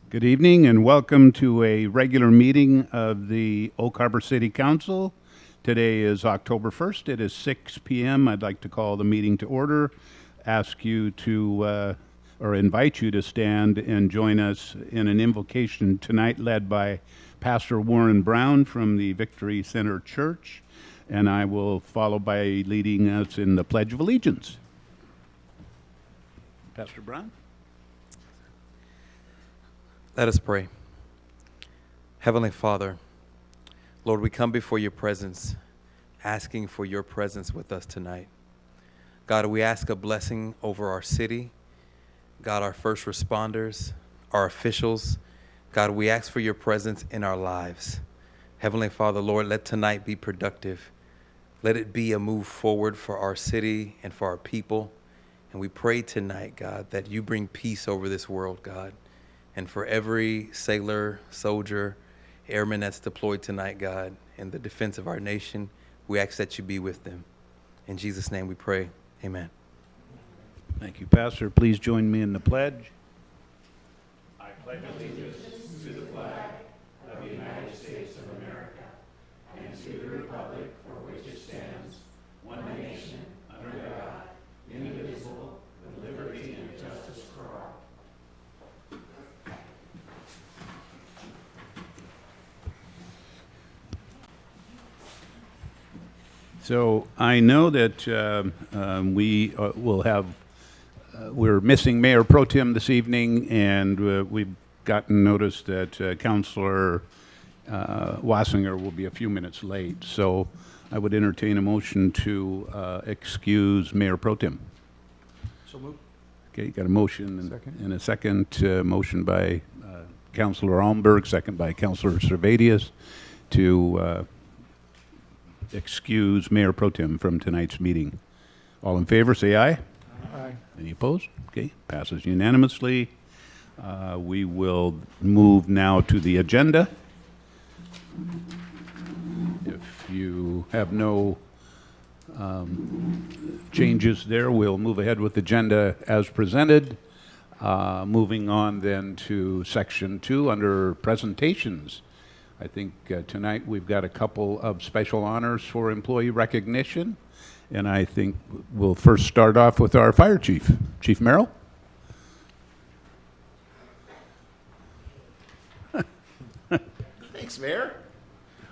Good evening and welcome to a regular meeting of the Oak Harbor City Council. Today is October 1st. It is 6 p.m. I'd like to call the meeting to order, ask you to, or invite you to stand and join us in an invocation tonight led by Pastor Warren Brown from the Victory Center Church, and I will follow by leading us in the Pledge of Allegiance. Pastor Brown? Let us pray. Heavenly Father, Lord, we come before your presence, asking for your presence with us tonight. God, we ask a blessing over our city. God, our first responders, our officials. God, we ask for your presence in our lives. Heavenly Father, Lord, let tonight be productive. Let it be a move forward for our city and for our people. And we pray tonight, God, that you bring peace over this world, God. And for every sailor, soldier, airman that's deployed tonight, God, in the defense of our nation, we ask that you be with them. In Jesus' name we pray. Amen. Thank you, Pastor. Please join me in the pledge. I pledge allegiance to the flag of the United States of America and to the republic for which it stands, one nation, under God, indivisible, with liberty and justice for all. So I know that we will have, we're missing Mayor Pro Tem this evening, and we've gotten notice that Councilor Wassinger will be a few minutes late. So I would entertain a motion to excuse Mayor Pro Tem. So moved. Okay, got a motion and a second. Motion by Councilor Almberg, second by Councilor Servadius to excuse Mayor Pro Tem from tonight's meeting. All in favor, say aye. Aye. Any opposed? Okay, passes unanimously. We will move now to the agenda. If you have no changes there, we'll move ahead with the agenda as presented. Moving on then to section 2 under presentations. I think tonight we've got a couple of special honors for employee recognition, and I think we'll first start off with our fire chief. Chief Merrill? Thanks, Mayor.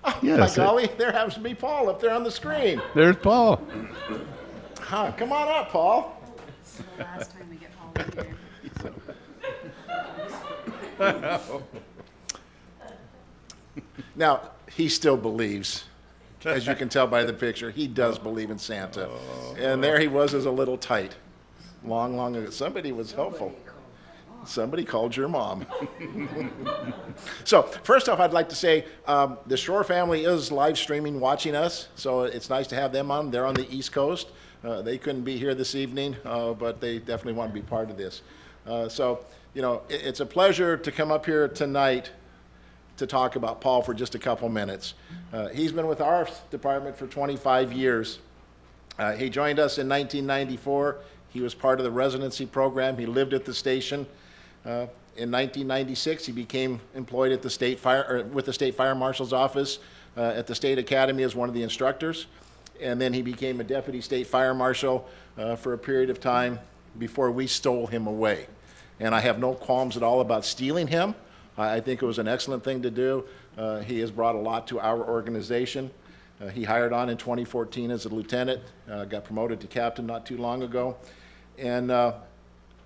Oh, Yes, by golly, there happens to be Paul up there on the screen. There's Paul. Huh, come on up, Paul. This is the last time we get Paul in here. Now, he still believes. As you can tell by the picture, he does believe in Santa. And there he was as a little tight. Long ago. Somebody was helpful. Somebody called your mom. So, first off, I'd like to say the Shore family is live streaming, watching us. So it's nice to have them on. They're on the East Coast. They couldn't be here this evening, but they definitely want to be part of this. So, you know, it's a pleasure to come up here tonight to talk about Paul for just a couple minutes. He's been with our department for 25 years. He joined us in 1994. He was part of the residency program. He lived at the station. In 1996, he became employed at the with the State Fire Marshal's office at the State Academy as one of the instructors. And then he became a deputy state fire marshal for a period of time before we stole him away. And I have no qualms at all about stealing him. I think it was an excellent thing to do. He has brought a lot to our organization. He hired on in 2014 as a lieutenant, got promoted to captain not too long ago. And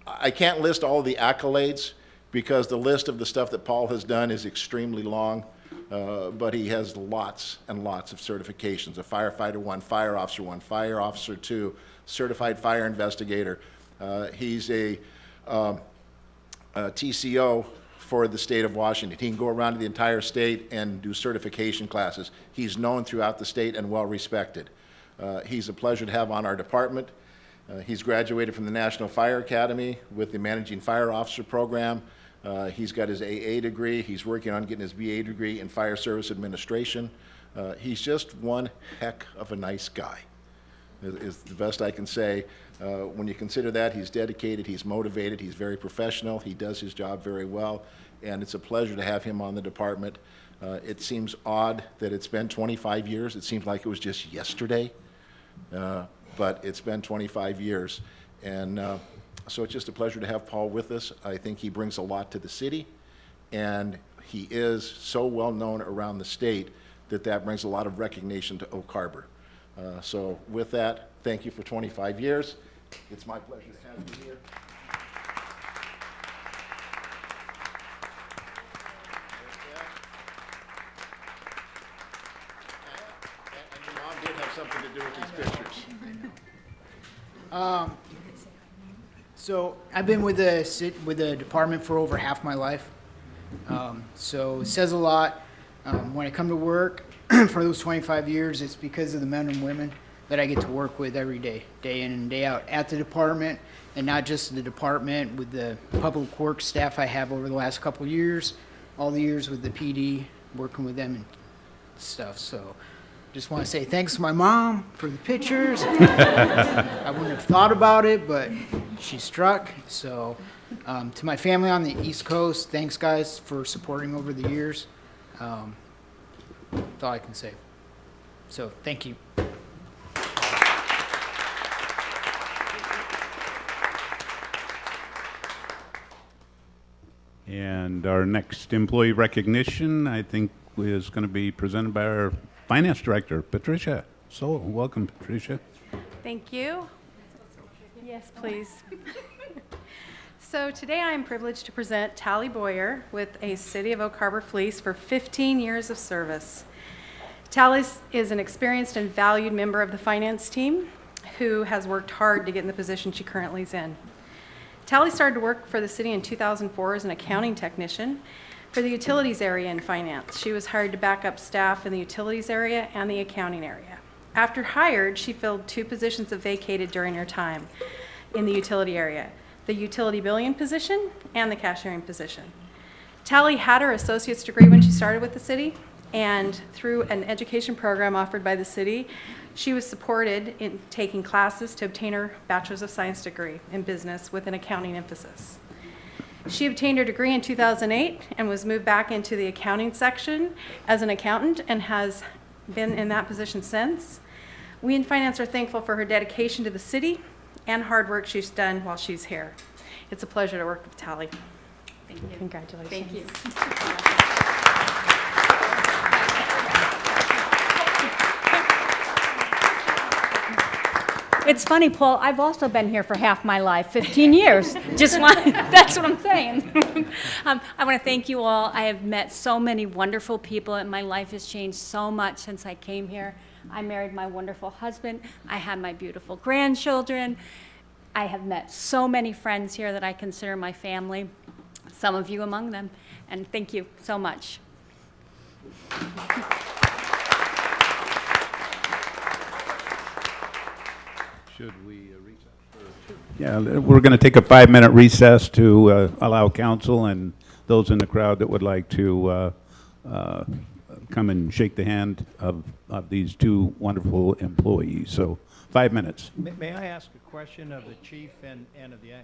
I can't list all of the accolades because the list of the stuff that Paul has done is extremely long, but he has lots and lots of certifications. A firefighter 1, fire officer 1, fire officer 2, certified fire investigator. He's a TCO for the state of Washington. He can go around to the entire state and do certification classes. He's known throughout the state and well respected. He's a pleasure to have on our department. He's graduated from the National Fire Academy with the Managing Fire Officer program. He's got his AA degree. He's working on getting his BA degree in Fire Service Administration. He's just one heck of a nice guy. is the best I can say. When you consider that, he's dedicated, he's motivated, he's very professional, he does his job very well, and it's a pleasure to have him on the department. It seems odd that it's been 25 years. It seems like it was just yesterday, but it's been 25 years. And so it's just a pleasure to have Paul with us. I think he brings a lot to the city, and he is so well known around the state that that brings a lot of recognition to Oak Harbor. So with that, thank you for 25 years. It's my pleasure to have you here. And your mom did have something to do with these pictures. So I've been with the department for over half my life. So it says a lot. When I come to work for those 25 years, it's because of the men and women that I get to work with every day, day in and day out at the department, and not just the department, with the public works staff I have over the last couple of years, all the years with the PD, working with them and stuff. So just want to say thanks to my mom for the pictures. I wouldn't have thought about it, but she struck. So to my family on the East Coast, thanks guys for supporting over the years. That's all I can say. So thank you. And our next employee recognition, I think, is going to be presented by our finance director, Patricia. So, welcome, Patricia. Thank you. Yes, please. So today I am privileged to present Tally Boyer with a City of Oak Harbor Fleece for 15 years of service. Tally is an experienced and valued member of the finance team who has worked hard to get in the position she currently is in. Tally started to work for the city in 2004 as an accounting technician for the utilities area in finance. She was hired to back up staff in the utilities area and the accounting area. After hired, she filled 2 positions that vacated during her time in the utility area, the utility billing position and the cashiering position. Tally had her associate's degree when she started with the city, and through an education program offered by the city, she was supported in taking classes to obtain her Bachelor's of Science degree in business with an accounting emphasis. She obtained her degree in 2008 and was moved back into the accounting section as an accountant and has been in that position since. We in finance are thankful for her dedication to the city and hard work she's done while she's here. It's a pleasure to work with Tally. Thank you. Congratulations. Thank you. It's funny, Paul, I've also been here for half my life, 15 years. That's what I'm saying. I want to thank you all. I have met so many wonderful people, and my life has changed so much since I came here. I married my wonderful husband. I have my beautiful grandchildren. I have met so many friends here that I consider my family, some of you among them, and thank you so much. Should we recess? Yeah, we're going to take a 5-minute recess to allow council and those in the crowd that would like to come and shake the hand of these 2 wonderful employees. So 5 minutes. May I ask a question of the chief and of the,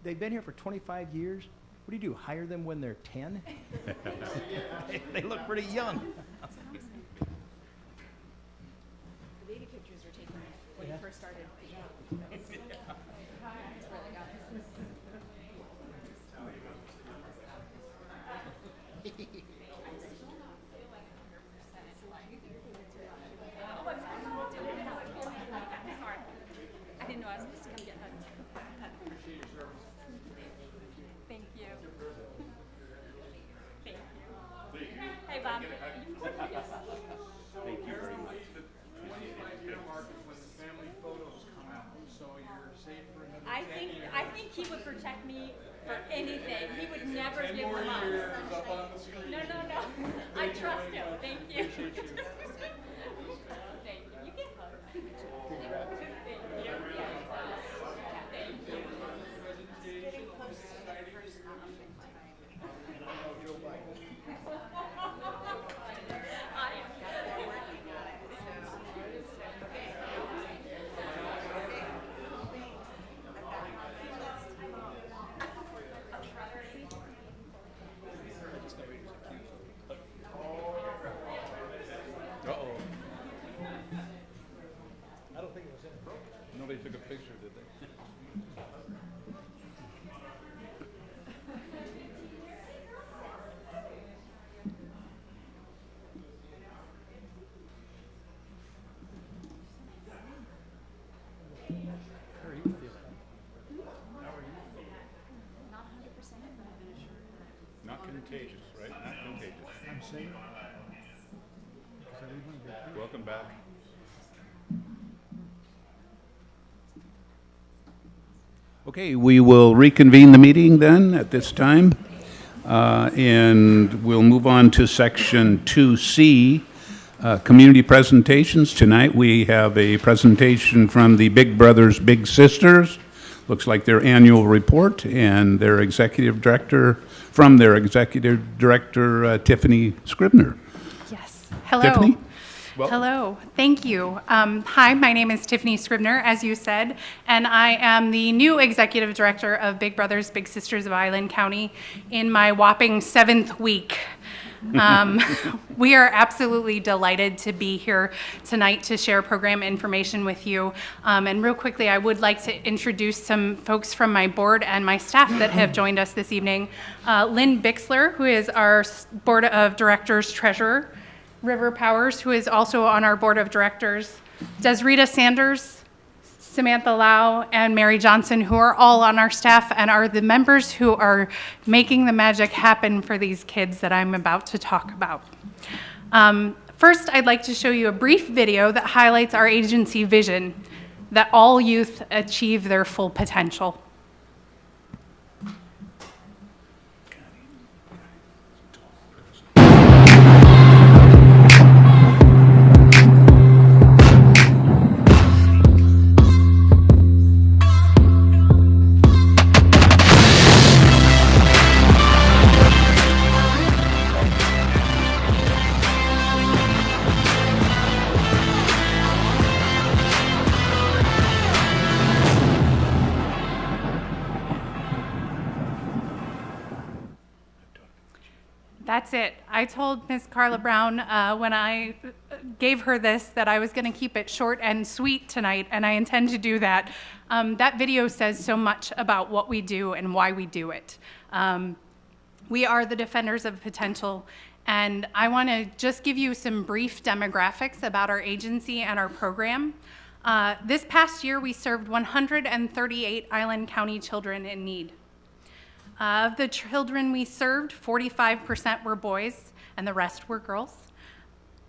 they've been here for 25 years? What do? Hire them when they're 10? They look pretty young. The baby pictures were taken when you first started. I didn't know I was supposed to come get hugged. Thank you. Thank you. Hey, Bob. Thank you very much. I think he would protect me for anything. He would never give them up. No. I trust him. Thank you. Thank you. You can hug. Thank you. Thank you. contagious, right? Not contagious. I'm safe. Welcome back. Okay, we will reconvene the meeting then at this time. And we'll move on to section 2C, community presentations. Tonight we have a presentation from the Big Brothers Big Sisters. Looks like their annual report, and their executive director, Tiffany Scribner. Yes. Hello. Tiffany? Hello. Thank you. Hi, my name is Tiffany Scribner, as you said, and I am the new executive director of Big Brothers Big Sisters of Island County in my whopping 7th week. We are absolutely delighted to be here tonight to share program information with you. And real quickly, I would like to introduce some folks from my board and my staff that have joined us this evening. Lynn Bixler, who is our board of directors treasurer. River Powers, who is also on our board of directors. Desrita Sanders, Samantha Lau, and Mary Johnson, who are all on our staff and are the members who are making the magic happen for these kids that I'm about to talk about. First, I'd like to show you a brief video that highlights our agency vision, that all youth achieve their full potential. That's it. I told Ms. Carla Brown when I gave her this that I was going to keep it short and sweet tonight, and I intend to do that. That video says so much about what we do and why we do it. We are the defenders of potential, and I want to just give you some brief demographics about our agency and our program. This past year, we served 138 Island County children in need. Of the children we served, 45% were boys and the rest were girls.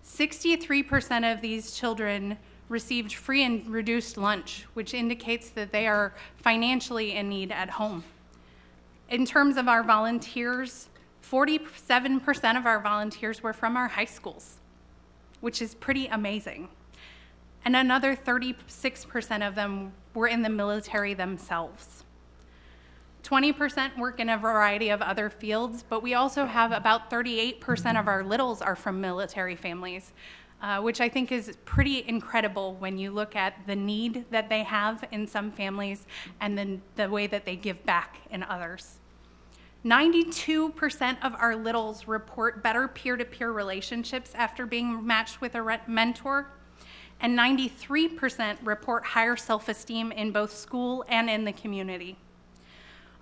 63% of these children received free and reduced lunch, which indicates that they are financially in need at home. In terms of our volunteers, 47% of our volunteers were from our high schools, which is pretty amazing. And another 36% of them were in the military themselves. 20% work in a variety of other fields, but we also have about 38% of our littles are from military families, which I think is pretty incredible when you look at the need that they have in some families and then the way that they give back in others. 92% of our littles report better peer-to-peer relationships after being matched with a mentor, and 93% report higher self-esteem in both school and in the community.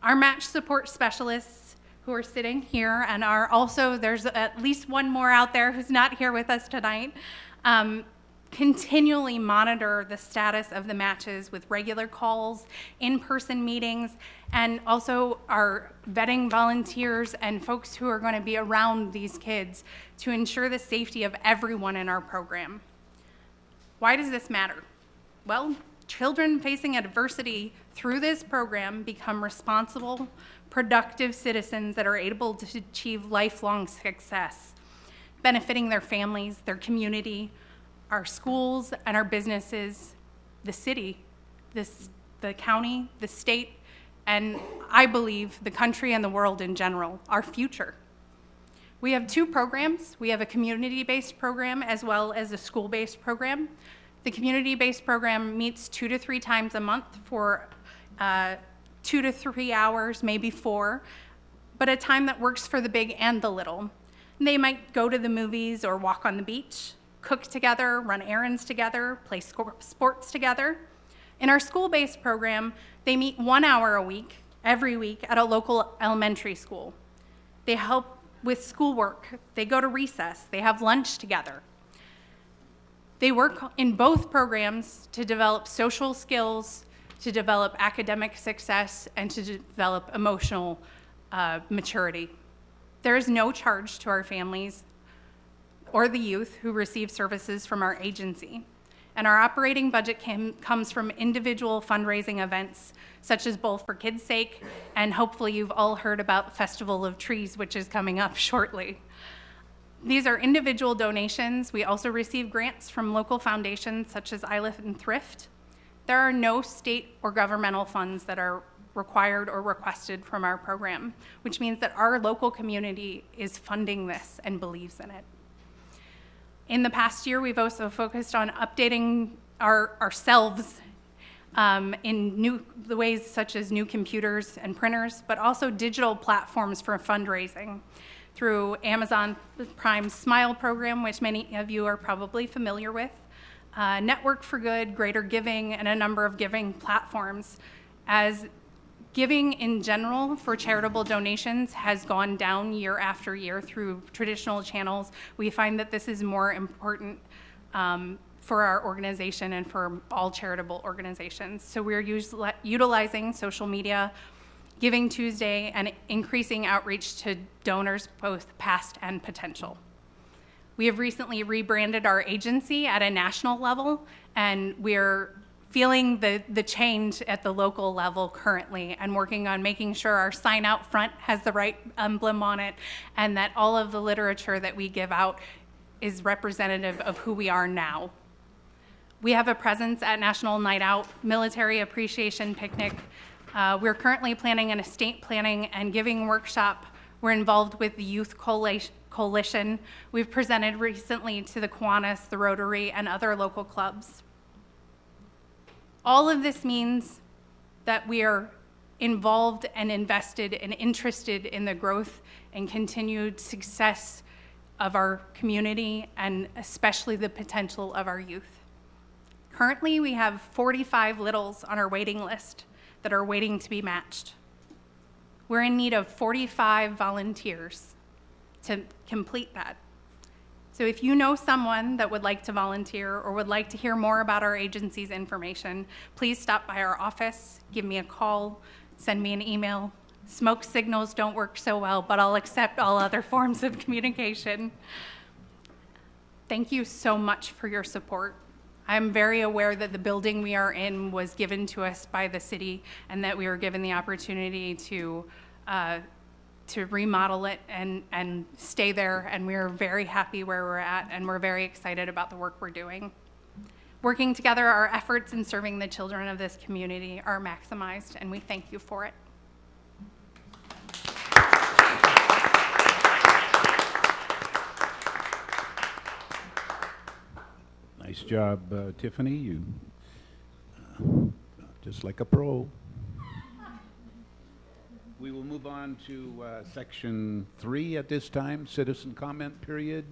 Our match support specialists who are sitting here and are also, there's at least one more out there who's not here with us tonight, continually monitor the status of the matches with regular calls, in-person meetings, and also our vetting volunteers and folks who are going to be around these kids to ensure the safety of everyone in our program. Why does this matter? Well, children facing adversity through this program become responsible, productive citizens that are able to achieve lifelong success, benefiting their families, their community, our schools and our businesses, the city, the county, the state, and I believe the country and the world in general, our future. We have two programs. We have a community-based program as well as a school-based program. The community-based program meets 2 to 3 times a month for 2 to 3 hours, maybe 4, but a time that works for the big and the little. And they might go to the movies or walk on the beach, cook together, run errands together, play sports together. In our school-based program, they meet 1 hour a week, every week, at a local elementary school. They help with schoolwork, they go to recess, they have lunch together. They work in both programs to develop social skills, to develop academic success, and to develop emotional maturity. There is no charge to our families or the youth who receive services from our agency. And our operating budget comes from individual fundraising events, such as Bowl for Kids' Sake, and hopefully you've all heard about Festival of Trees, which is coming up shortly. These are individual donations. We also receive grants from local foundations such as ILIF and Thrift. There are no state or governmental funds that are required or requested from our program, which means that our local community is funding this and believes in it. In the past year, we've also focused on updating ourselves in the ways such as new computers and printers, but also digital platforms for fundraising through Amazon Prime's Smile program, which many of you are probably familiar with, Network for Good, Greater Giving, and a number of giving platforms. As giving in general for charitable donations has gone down year after year through traditional channels, we find that this is more important for our organization and for all charitable organizations. So we're utilizing social media, Giving Tuesday, and increasing outreach to donors, both past and potential. We have recently rebranded our agency at a national level, and we're feeling the change at the local level currently and working on making sure our sign out front has the right emblem on it and that all of the literature that we give out is representative of who we are now. We have a presence at National Night Out, Military Appreciation Picnic. We're currently planning an estate planning and giving workshop. We're involved with the Youth Coalition. We've presented recently to the Kiwanis, the Rotary, and other local clubs. All of this means that we are involved and invested and interested in the growth and continued success of our community and especially the potential of our youth. Currently, we have 45 littles on our waiting list that are waiting to be matched. We're in need of 45 volunteers to complete that. So if you know someone that would like to volunteer or would like to hear more about our agency's information, please stop by our office, give me a call, send me an email. Smoke signals don't work so well, but I'll accept all other forms of communication. Thank you so much for your support. I'm very aware that the building we are in was given to us by the city and that we were given the opportunity to remodel it and stay there, and we're very happy where we're at, and we're very excited about the work we're doing. Working together, our efforts in serving the children of this community are maximized, and we thank you for it. Nice job, Tiffany. You just like a pro. We will move on to section 3 at this time, citizen comment period.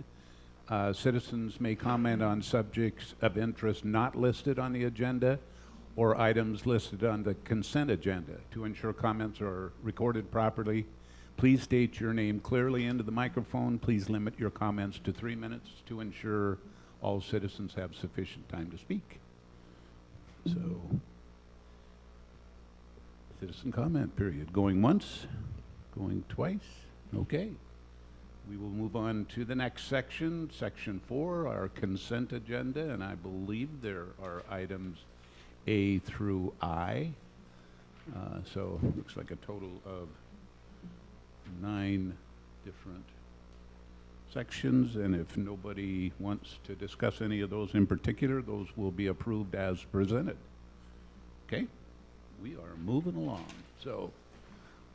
Citizens may comment on subjects of interest not listed on the agenda or items listed on the consent agenda. To ensure comments are recorded properly, please state your name clearly into the microphone. Please limit your comments to 3 minutes to ensure all citizens have sufficient time to speak. So, citizen comment period. Going once, going twice. Okay. We will move on to the next section, section 4, our consent agenda, and I believe there are items A through I. So it looks like a total of 9 different sections, and if nobody wants to discuss any of those in particular, those will be approved as presented. Okay? We are moving along. So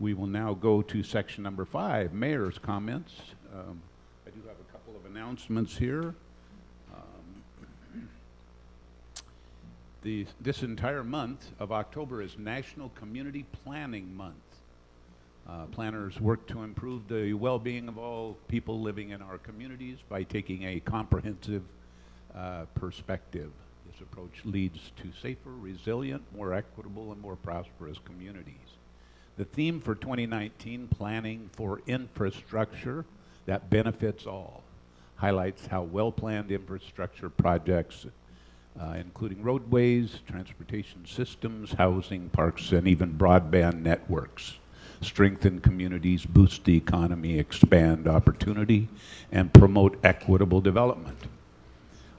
we will now go to section number 5, mayor's comments. I do have a couple of announcements here. This entire month of October is National Community Planning Month. Planners work to improve the well-being of all people living in our communities by taking a comprehensive perspective. This approach leads to safer, resilient, more equitable, and more prosperous communities. The theme for 2019, Planning for Infrastructure that Benefits All, highlights how well-planned infrastructure projects, including roadways, transportation systems, housing, parks, and even broadband networks, strengthen communities, boost the economy, expand opportunity, and promote equitable development.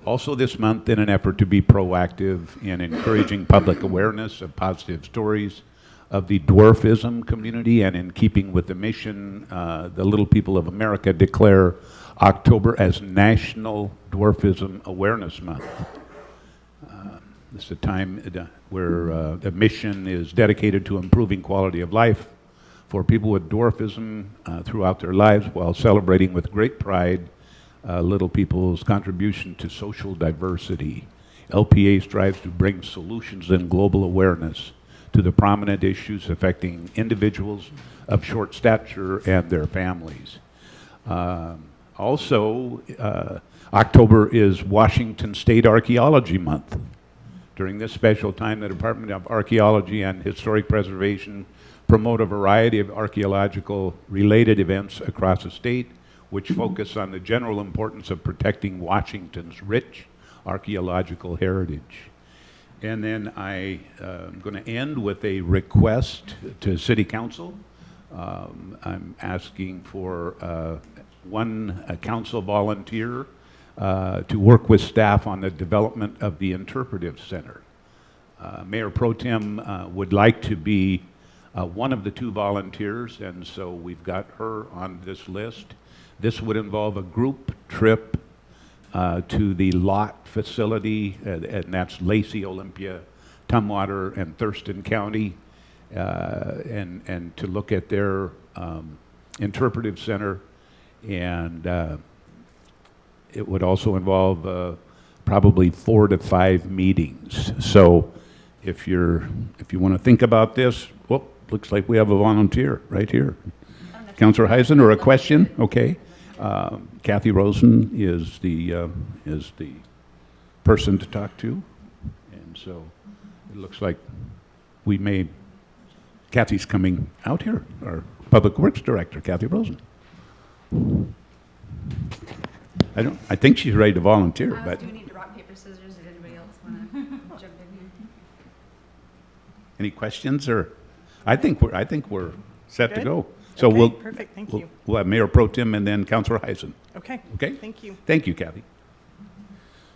Also this month, in an effort to be proactive in encouraging public awareness of positive stories of the dwarfism community, and in keeping with the mission, the Little People of America declare October as National Dwarfism Awareness Month. This is a time where the mission is dedicated to improving quality of life for people with dwarfism throughout their lives, while celebrating with great pride Little People's contribution to social diversity. LPA strives to bring solutions and global awareness to the prominent issues affecting individuals of short stature and their families. Also, October is Washington State Archaeology Month. During this special time, the Department of Archaeology and Historic Preservation promote a variety of archaeological related events across the state, which focus on the general importance of protecting Washington's rich archaeological heritage. And then I am going to end with a request to City Council. I'm asking for one council volunteer to work with staff on the development of the Interpretive Center. Mayor Pro Tem would like to be one of the two volunteers, and so we've got her on this list. This would involve a group trip to the Lott facility, and that's Lacey, Olympia, Tumwater, and Thurston County, and to look at their interpretive center. And it would also involve probably 4 to 5 meetings. So if you want to think about this, well, looks like we have a volunteer right here. Councilor Heisen, or a question? Okay. Kathy Rosen is the person to talk to, and so it looks like we may. Kathy's coming out here. Our Public Works Director, Kathy Rosen. I think she's ready to volunteer, but. Do we need to rock, paper, scissors? Does anybody else want to jump in here? Any questions, or I think we're set to Good. go. So Okay, we'll perfect. Thank we'll- you. We'll have Mayor Pro Tem and then Councilor Heisen. Okay. Okay? Thank you. Thank you, Kathy.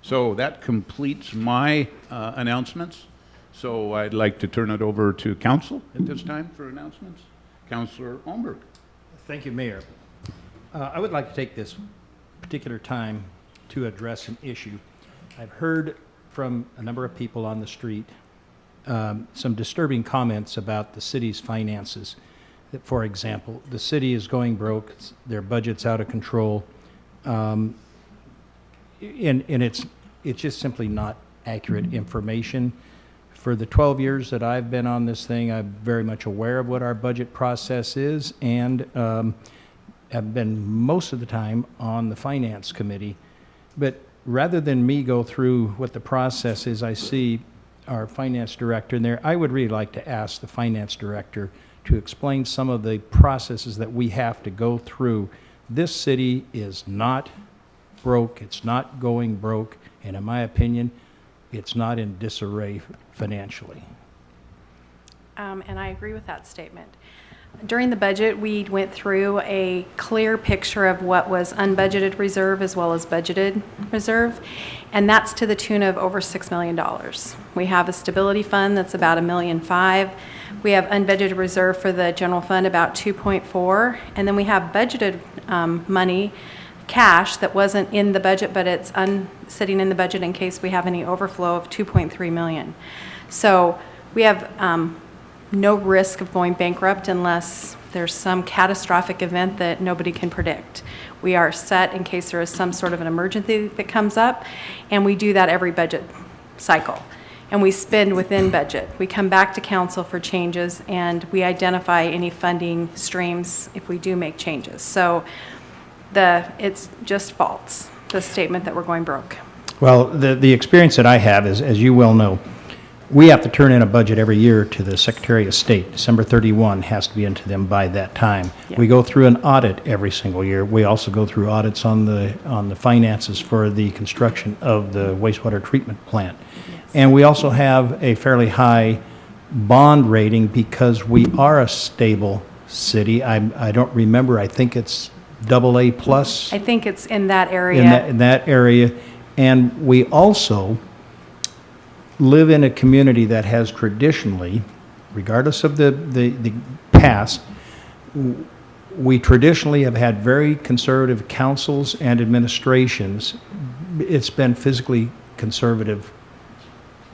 So that completes my announcements. So I'd like to turn it over to council at this time for announcements. Councilor Holmberg. Thank you, Mayor. I would like to take this particular time to address an issue. I've heard from a number of people on the street some disturbing comments about the city's finances. That, for example, the city is going broke, their budget's out of control, and it's just simply not accurate information. For the 12 years that I've been on this thing, I'm very much aware of what our budget process is, and have been most of the time on the Finance Committee. But rather than me go through what the process is, I see our Finance Director in there. I would really like to ask the Finance Director to explain some of the processes that we have to go through. This city is not broke, it's not going broke, and in my opinion, it's not in disarray financially. And I agree with that statement. During the budget, we went through a clear picture of what was unbudgeted reserve as well as budgeted reserve, and that's to the tune of over $6 million. We have a stability fund that's about $1.5 million. We have unbudgeted reserve for the general fund about 2.4, and then we have budgeted money, cash that wasn't in the budget, but it's sitting in the budget in case we have any overflow of 2.3 million. So we have no risk of going bankrupt unless there's some catastrophic event that nobody can predict. We are set in case there is some sort of an emergency that comes up, and we do that every budget cycle. And we spend within budget. We come back to council for changes, and we identify any funding streams if we do make changes. So it's just false, the statement that we're going broke. Well, the experience that I have is, as you well know, we have to turn in a budget every year to the Secretary of State. December 31 has to be into them by that time. Yeah. We go through an audit every single year. We also go through audits on the finances for the construction of the wastewater treatment plant. Yes. And we also have a fairly high bond rating because we are a stable city. I don't remember, I think it's AA plus I think it's in that in area. that area. And we also live in a community that has traditionally, regardless of the past, we traditionally have had very conservative councils and administrations. It's been physically conservative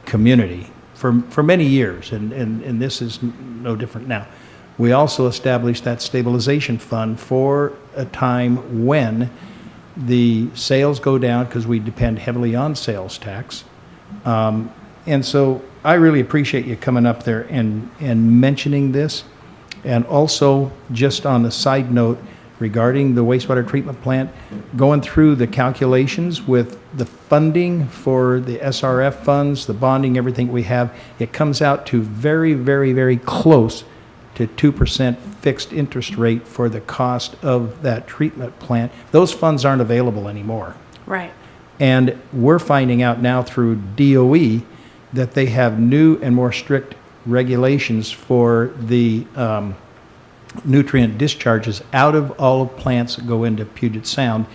community for many years, and this is no different now. We also established that stabilization fund for a time when the sales go down, because we depend heavily on sales tax. And so I really appreciate you coming up there and mentioning this. And also, just on the side note, regarding the wastewater treatment plant, going through the calculations with the funding for the SRF funds, the bonding, everything we have, it comes out to very, very, very close to 2% fixed interest rate for the cost of that treatment plant. Those funds aren't available anymore. Right. And we're finding out now through DOE that they have new and more strict regulations for the nutrient discharges out of all of plants that go into Puget Sound.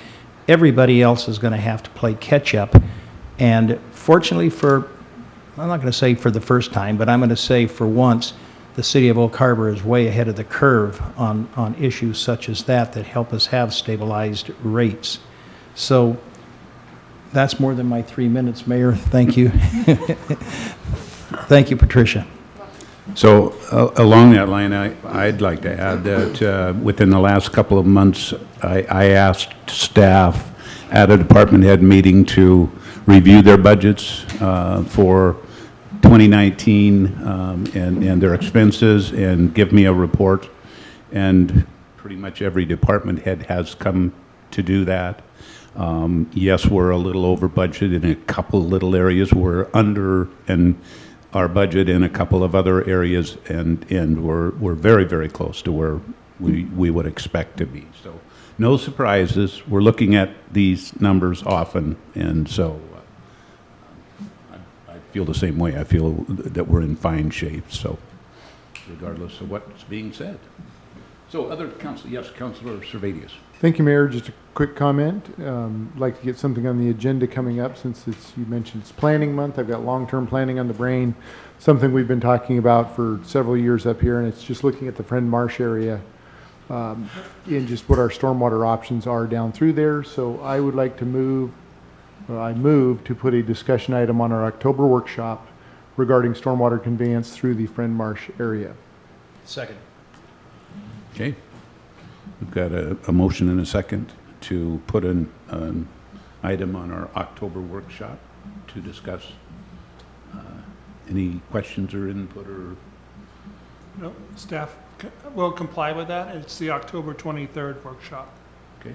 Everybody else is going to have to play catch up. And fortunately I'm not going to say for the first time, but I'm going to say for once, the city of Oak Harbor is way ahead of the curve on issues such as that help us have stabilized rates. So that's more than my 3 minutes, Mayor. Thank you. Thank you, Patricia. So along that line, I'd like to add that within the last couple of months, I asked staff at a department head meeting to review their budgets for 2019 and their expenses and give me a report. And pretty much every department head has come to do that. Yes, we're a little over budget in a couple little areas. We're under and our budget in a couple of other areas, and we're very, very close to where we would expect to be. So no surprises. We're looking at these numbers often, and so I feel the same way. I feel that we're in fine shape, so regardless of what's being said. So other council, yes, Councilor Servadius. Thank you, Mayor. Just a quick comment. I'd like to get something on the agenda coming up since you mentioned it's planning month. I've got long-term planning on the brain, something we've been talking about for several years up here, and it's just looking at the Friend Marsh area and just what our stormwater options are down through there. So I would like to I move to put a discussion item on our October workshop regarding stormwater conveyance through the Friend Marsh area. Second. Okay. We've got a motion and a second to put an item on our October workshop to discuss. Any questions or input or? No, staff will comply with that. It's the October 23rd workshop. Okay.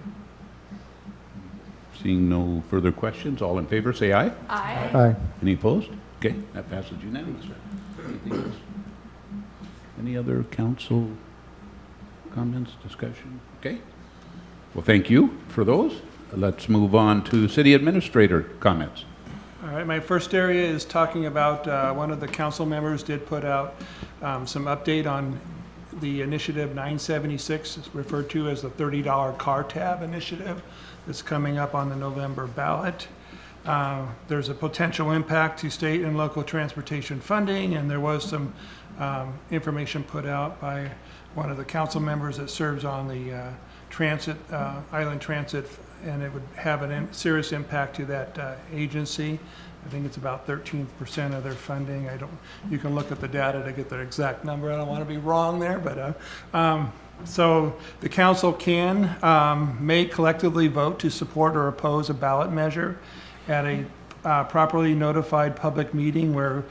Seeing no further questions, all in favor, say aye. Aye. Aye. Any opposed? Okay, that passes unanimously. Anything else? Any other council comments, discussion? Okay. Well, thank you for those. Let's move on to city administrator comments. All right, my first area is talking about one of the council members did put out some update on the initiative 976. It's referred to as the $30 car tab initiative that's coming up on the November ballot. There's a potential impact to state and local transportation funding, and there was some information put out by one of the council members that serves on the transit, Island Transit, and it would have a serious impact to that agency. I think it's about 13% of their funding. You can look at the data to get the exact number. I don't want to be wrong there, but so the council may collectively vote to support or oppose a ballot measure at a properly notified public meeting where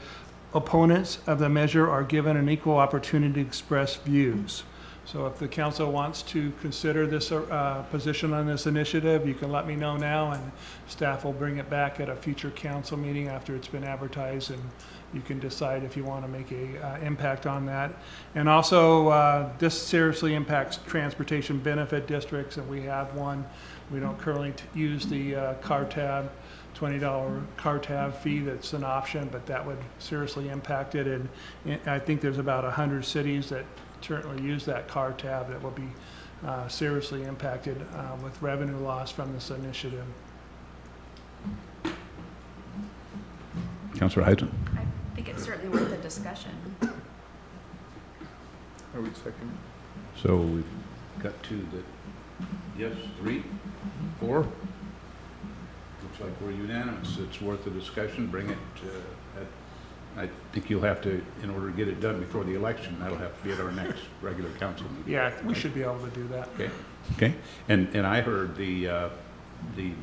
opponents of the measure are given an equal opportunity to express views. So if the council wants to consider this position on this initiative, you can let me know now, and staff will bring it back at a future council meeting after it's been advertised, and you can decide if you want to make a impact on that. And also, this seriously impacts transportation benefit districts, and we have one. We don't currently use the car tab, $20 car tab fee. That's an option, but that would seriously impact it. And I think there's about 100 cities that certainly use that car tab that will be seriously impacted with revenue loss from this initiative. Councilor Heisen? I think it's certainly worth a discussion. I would second. So we've got two that, yes, 3, 4? Looks like we're unanimous. It's worth a discussion. Bring it, I think you'll have to, in order to get it done before the election, that'll have to be at our next regular council meeting. Yeah, we should be able to do that. Okay, okay. And I heard the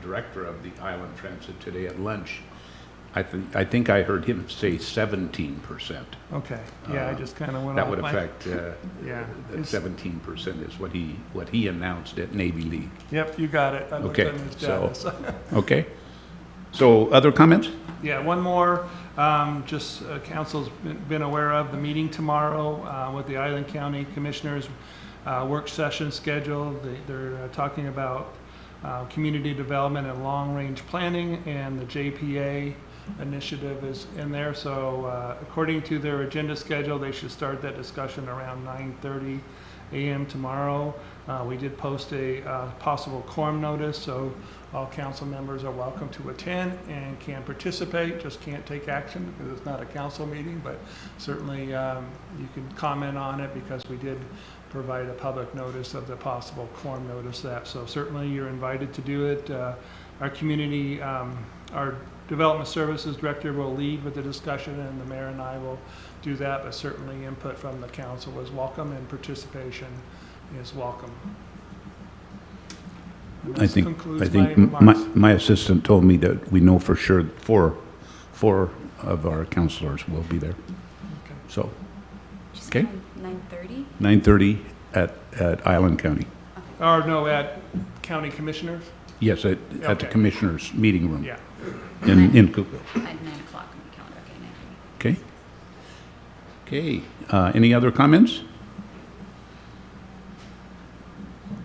director of the Island Transit today at lunch. I think I heard him say 17%. Okay, yeah, I just kind of went That off would my- affect, Yeah. that 17% is what he announced at Navy League. Yep, you got it. I looked Okay, on his so- data. Okay. So other comments? Yeah, one more, just council's been aware of the meeting tomorrow with the Island County Commissioners work session scheduled. They're talking about community development and long-range planning, and the JPA initiative is in there. So according to their agenda schedule, they should start that discussion around 9:30 a.m. tomorrow. We did post a possible quorum notice, so all council members are welcome to attend and can participate, just can't take action because it's not a council meeting, but certainly you can comment on it because we did provide a public notice of the possible quorum notice that. So certainly you're invited to do it. Our community, our Development Services Director will lead with the discussion, and the mayor and I will do that, but certainly input from the council is welcome and participation is welcome. And I this think concludes my remarks. my assistant told me that we know for sure four of our counselors will be there. Okay. So, Just Okay. 9:30? 9:30 at Island County. Or no, at county commissioners? Yes, at the Okay. commissioners' meeting room Yeah. in Cookville. At 9 o'clock on the calendar, okay, 9:30. Okay. Okay. Any other comments?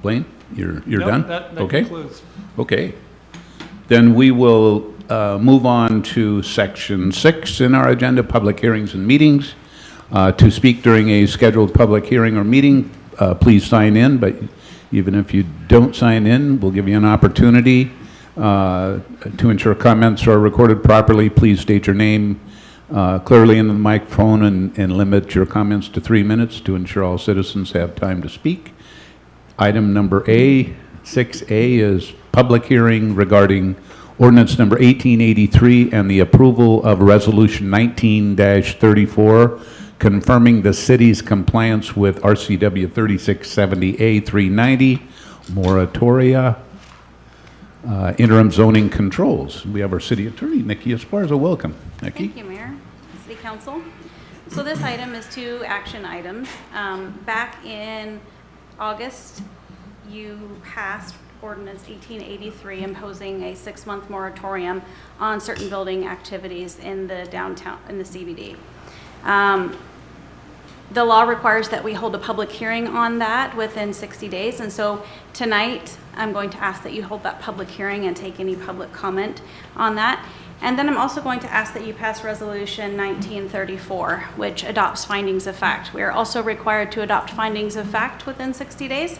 Blaine, you're Nope, done? That Okay. concludes. Okay. Then we will move on to Section 6 in our agenda, public hearings and meetings. To speak during a scheduled public hearing or meeting, please sign in, but even if you don't sign in, we'll give you an opportunity. To ensure comments are recorded properly, please state your name clearly in the microphone and limit your comments to 3 minutes to ensure all citizens have time to speak. Item number 6A is public hearing regarding ordinance number 1883 and the approval of resolution 19-34, confirming the city's compliance with RCW 3670A 390, moratoria, interim zoning controls. We have our city attorney, Nikki Esparza. Welcome, Nikki. Thank you, Mayor, City Council. So this item is 2 action items. Back in August, you passed ordinance 1883 imposing a 6-month moratorium on certain building activities in the downtown, in the CBD. The law requires that we hold a public hearing on that within 60 days. And so tonight, I'm going to ask that you hold that public hearing and take any public comment on that. And then I'm also going to ask that you pass Resolution 1934, which adopts findings of fact. We are also required to adopt findings of fact within 60 days,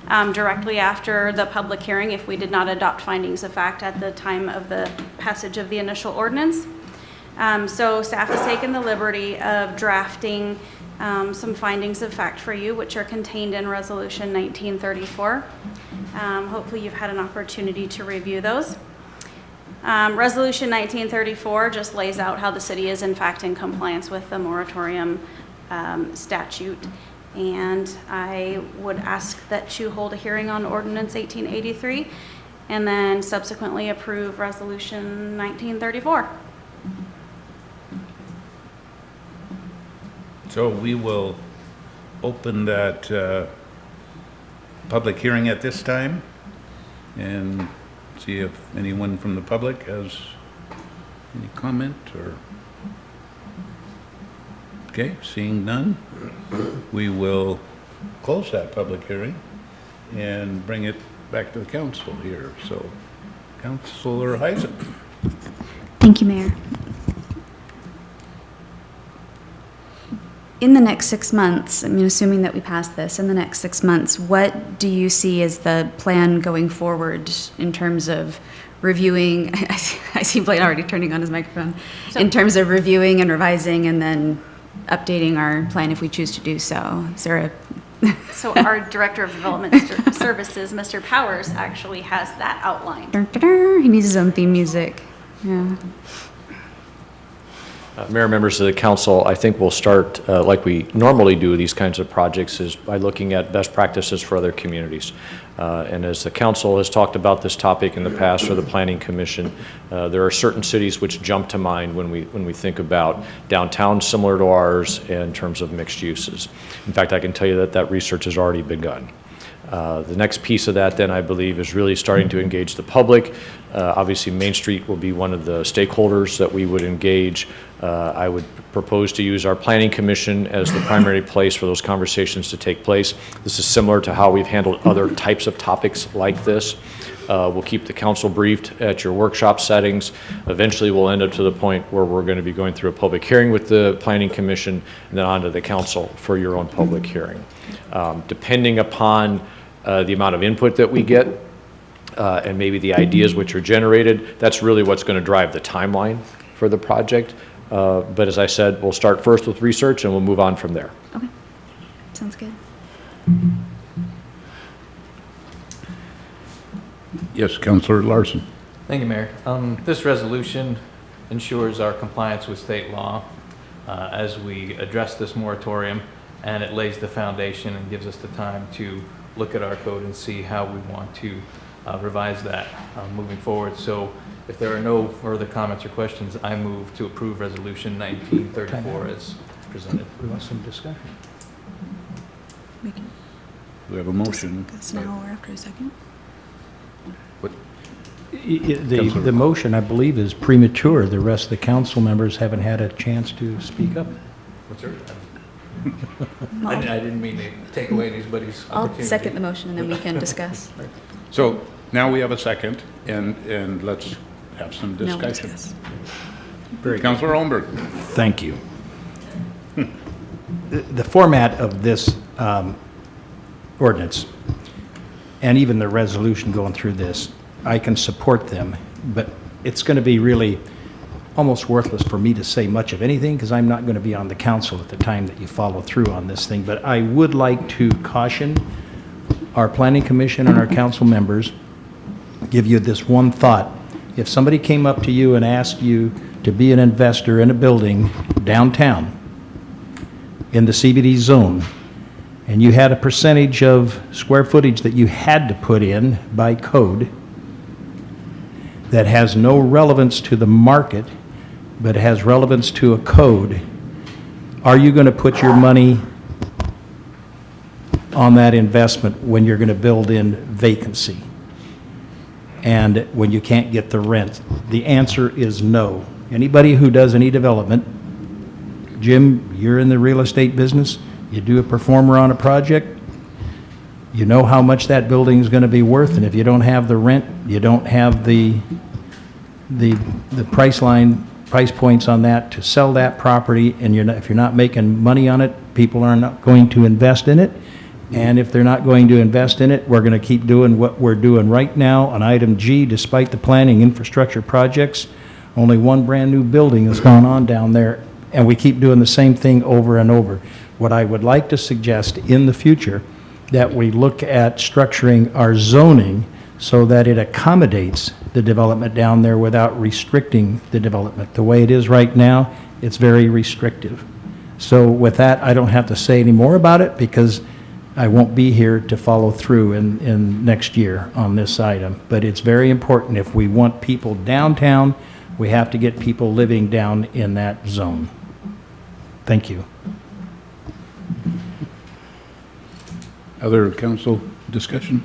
directly after the public hearing if we did not adopt findings of fact at the time of the passage of the initial ordinance. So staff has taken the liberty of drafting some findings of fact for you, which are contained in Resolution 1934. Hopefully you've had an opportunity to review those. Resolution 1934 just lays out how the city is in fact in compliance with the moratorium statute. And I would ask that you hold a hearing on ordinance 1883 and then subsequently approve Resolution 1934. So we will open that public hearing at this time and see if anyone from the public has any comment or... Okay, seeing none, we will close that public hearing and bring it back to the council here. So, Councilor Heisen. Thank you, Mayor. in the next 6 months, I mean, assuming that we pass this, in the next 6 months, what do you see as the plan going forward in terms of reviewing? I see Blaine already turning on his microphone. In terms of reviewing and revising and then updating our plan if we choose to do so. Is there a So our Director of Development Services, Mr. Powers, actually has that outlined. He needs his own theme music. Yeah. Mayor, members of the council, I think we'll start like we normally do these kinds of projects is by looking at best practices for other communities. And as the council has talked about this topic in the past, or the Planning Commission, there are certain cities which jump to mind when we think about downtown similar to ours in terms of mixed uses. In fact, I can tell you that that research has already begun. The next piece of that then, I believe, is really starting to engage the public. Obviously, Main Street will be one of the stakeholders that we would engage. I would propose to use our Planning Commission as the primary place for those conversations to take place. This is similar to how we've handled other types of topics like this. We'll keep the council briefed at your workshop settings. Eventually, we'll end up to the point where we're going to be going through a public hearing with the Planning Commission and then on to the council for your own public hearing. Depending upon the amount of input that we get and maybe the ideas which are generated, that's really what's going to drive the timeline for the project. But as I said, we'll start first with research and we'll move on from there. Okay. Sounds good. Yes, Councilor Larson. Thank you, Mayor. This resolution ensures our compliance with state law as we address this moratorium, and it lays the foundation and gives us the time to look at our code and see how we want to revise that moving forward. So if there are no further comments or questions, I move to approve Resolution 1934 as presented. We want some discussion. We have a motion. That's an hour after a second. The motion, I believe, is premature. The rest of the council members haven't had a chance to speak up. What's your? I didn't mean to take away anybody's I'll opportunity. second the motion and then we can discuss. So now we have a second, and let's have some No, discussion. discuss. Councilor Olmberg. Thank you. The format of this ordinance, and even the resolution going through this, I can support them, but it's going to be really almost worthless for me to say much of anything because I'm not going to be on the council at the time that you follow through on this thing. But I would like to caution our Planning Commission and our council members, give you this one thought. If somebody came up to you and asked you to be an investor in a building downtown in the CBD zone, and you had a percentage of square footage that you had to put in by code that has no relevance to the market, but has relevance to a code, are you going to put your money on that investment when you're going to build in vacancy and when you can't get the rent? The answer is no. Anybody who does any development, Jim, you're in the real estate business, you do a performer on a project, you know how much that building is going to be worth, and if you don't have the rent, you don't have the price points on that to sell that property, and if you're not making money on it, people are not going to invest in it. And if they're not going to invest in it, we're going to keep doing what we're doing right now on item G, despite the planning infrastructure projects. Only one brand-new building has gone on down there, and we keep doing the same thing over and over. What I would like to suggest in the future, that we look at structuring our zoning so that it accommodates the development down there without restricting the development. The way it is right now, it's very restrictive. So with that, I don't have to say any more about it because I won't be here to follow through in next year on this item. But it's very important. If we want people downtown, we have to get people living down in that zone. Thank you. Other council discussion?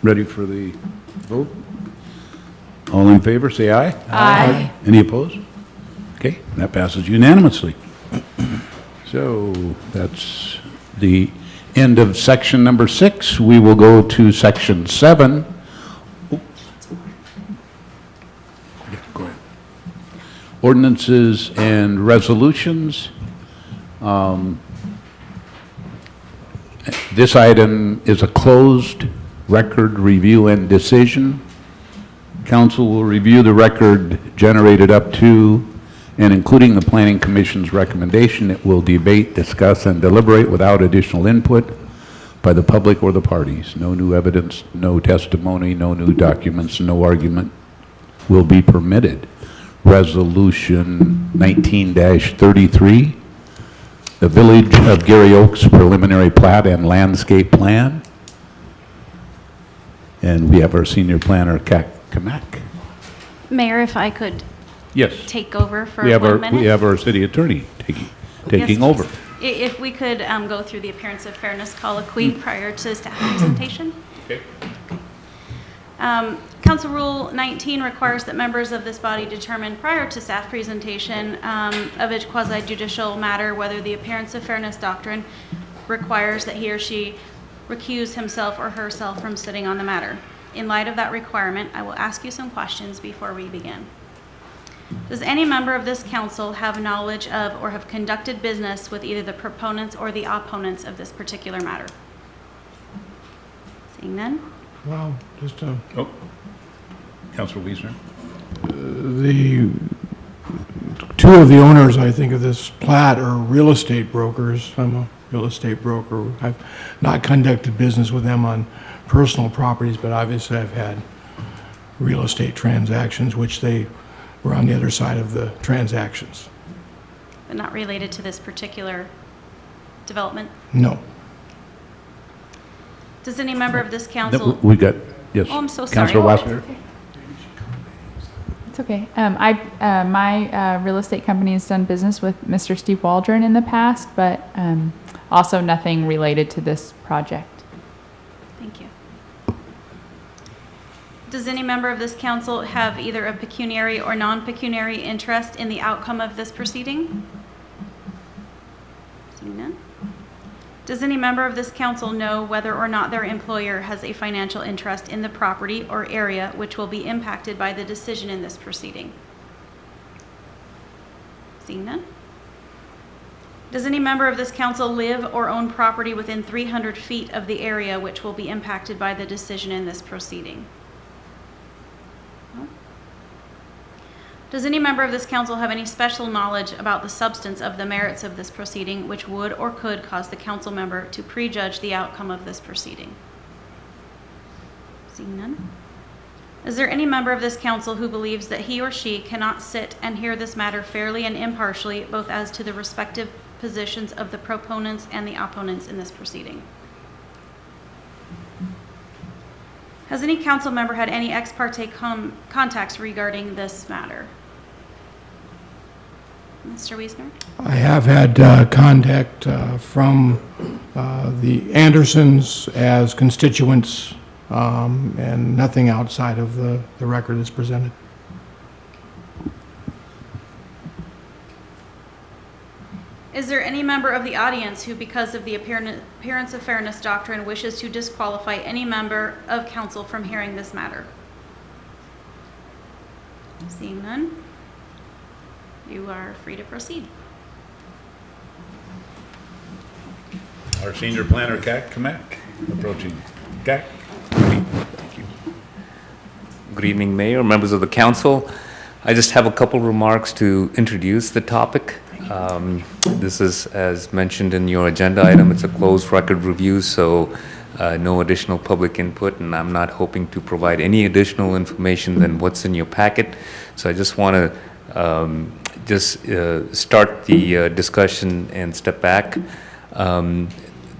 Ready for the vote? All in favor, say aye. Aye. Any opposed? Okay, that passes unanimously. So that's the end of section number 6. We will go to section 7. Oh. Yeah, go ahead. ordinances and resolutions. This item is a closed record review and decision. Council will review the record generated up to and including the Planning Commission's recommendation. It will debate, discuss, and deliberate without additional input by the public or the parties. No new evidence, no testimony, no new documents, no argument will be permitted. Resolution 19-33, the Village of Gary Oaks preliminary plat and landscape plan. And we have our senior planner, Kamak. Mayor, if I could Yes. take over for We have 1 our, minute? we have our city attorney taking Yes, over. If we could go through the appearance of fairness colloquy prior to staff presentation. Okay. Council Rule 19 requires that members of this body determine prior to staff presentation of a quasi-judicial matter whether the appearance of fairness doctrine requires that he or she recuse himself or herself from sitting on the matter. In light of that requirement, I will ask you some questions before we begin. Does any member of this council have knowledge of or have conducted business with either the proponents or the opponents of this particular matter? Seeing none? Well, just Oh, Councilor Wiesner. the two of the owners, I think, of this plat are real estate brokers. I'm a real estate broker. I've not conducted business with them on personal properties, but obviously I've had real estate transactions, which they were on the other side of the transactions. But not related to this particular development? No. Does any member of this council? We got, yes. Oh, I'm so sorry. Councilor Oh, Wassner. It's okay. My real estate company has done business with Mr. Steve Waldron in the past, but also nothing related to this project. Thank you. Does any member of this council have either a pecuniary or non-pecuniary interest in the outcome of this proceeding? Seeing none. Does any member of this council know whether or not their employer has a financial interest in the property or area which will be impacted by the decision in this proceeding? Seeing none. Does any member of this council live or own property within 300 feet of the area which will be impacted by the decision in this proceeding? No. Does any member of this council have any special knowledge about the substance of the merits of this proceeding which would or could cause the council member to prejudge the outcome of this proceeding? Seeing none. Is there any member of this council who believes that he or she cannot sit and hear this matter fairly and impartially, both as to the respective positions of the proponents and the opponents in this proceeding? Has any council member had any ex parte contacts regarding this matter? Mr. Wiesner? I have had contact from the Andersons as constituents, and nothing outside of the record that's presented. Is there any member of the audience who, because of the appearance of fairness doctrine, wishes to disqualify any member of council from hearing this matter? Seeing none, you are free to proceed. Our senior planner, Kamak, approaching. Kak? Thank you. Good evening, Mayor, members of the council. I just have a couple remarks to introduce the topic. This is, as mentioned in your agenda item, it's a closed record review, so no additional public input, and I'm not hoping to provide any additional information than what's in your packet. So I just want to start the discussion and step back.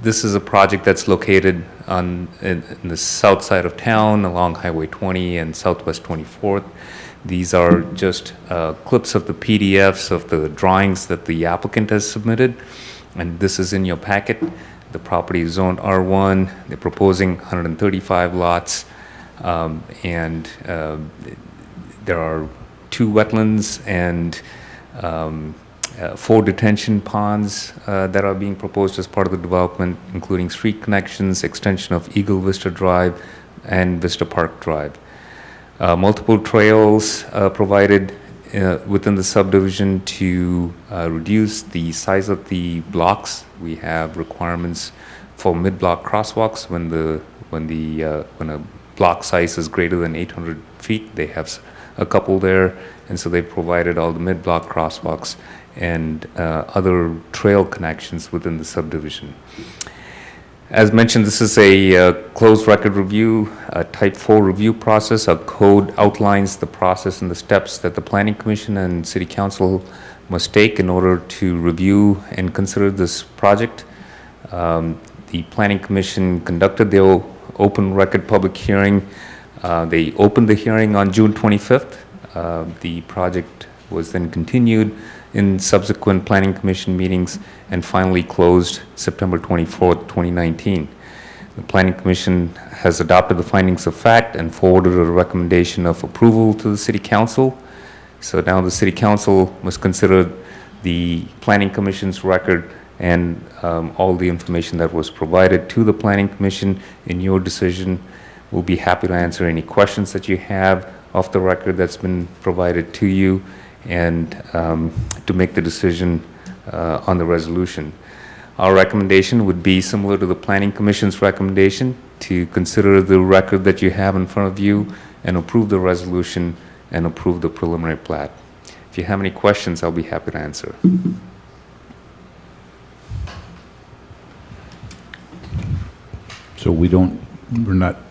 This is a project that's located in the south side of town along Highway 20 and Southwest 24th. These are just clips of the PDFs of the drawings that the applicant has submitted, and this is in your packet. The property is zoned R1. They're proposing 135 lots, and there are 2 wetlands and 4 detention ponds that are being proposed as part of the development, including street connections, extension of Eagle Vista Drive and Vista Park Drive. Multiple trails provided within the subdivision to reduce the size of the blocks. We have requirements for mid-block crosswalks when a block size is greater than 800 feet. They have a couple there, and so they provided all the mid-block crosswalks and other trail connections within the subdivision. As mentioned, this is a closed record review, a type 4 review process. Our code outlines the process and the steps that the Planning Commission and City Council must take in order to review and consider this project. The Planning Commission conducted their open record public hearing. They opened the hearing on June 25th. The project was then continued in subsequent Planning Commission meetings and finally closed September 24th, 2019. The Planning Commission has adopted the findings of fact and forwarded a recommendation of approval to the City Council. So now the City Council must consider the Planning Commission's record and all the information that was provided to the Planning Commission in your decision. We'll be happy to answer any questions that you have off the record that's been provided to you, and to make the decision on the resolution. Our recommendation would be similar to the Planning Commission's recommendation, to consider the record that you have in front of you and approve the resolution and approve the preliminary plat. If you have any questions, I'll be happy to answer. So we don't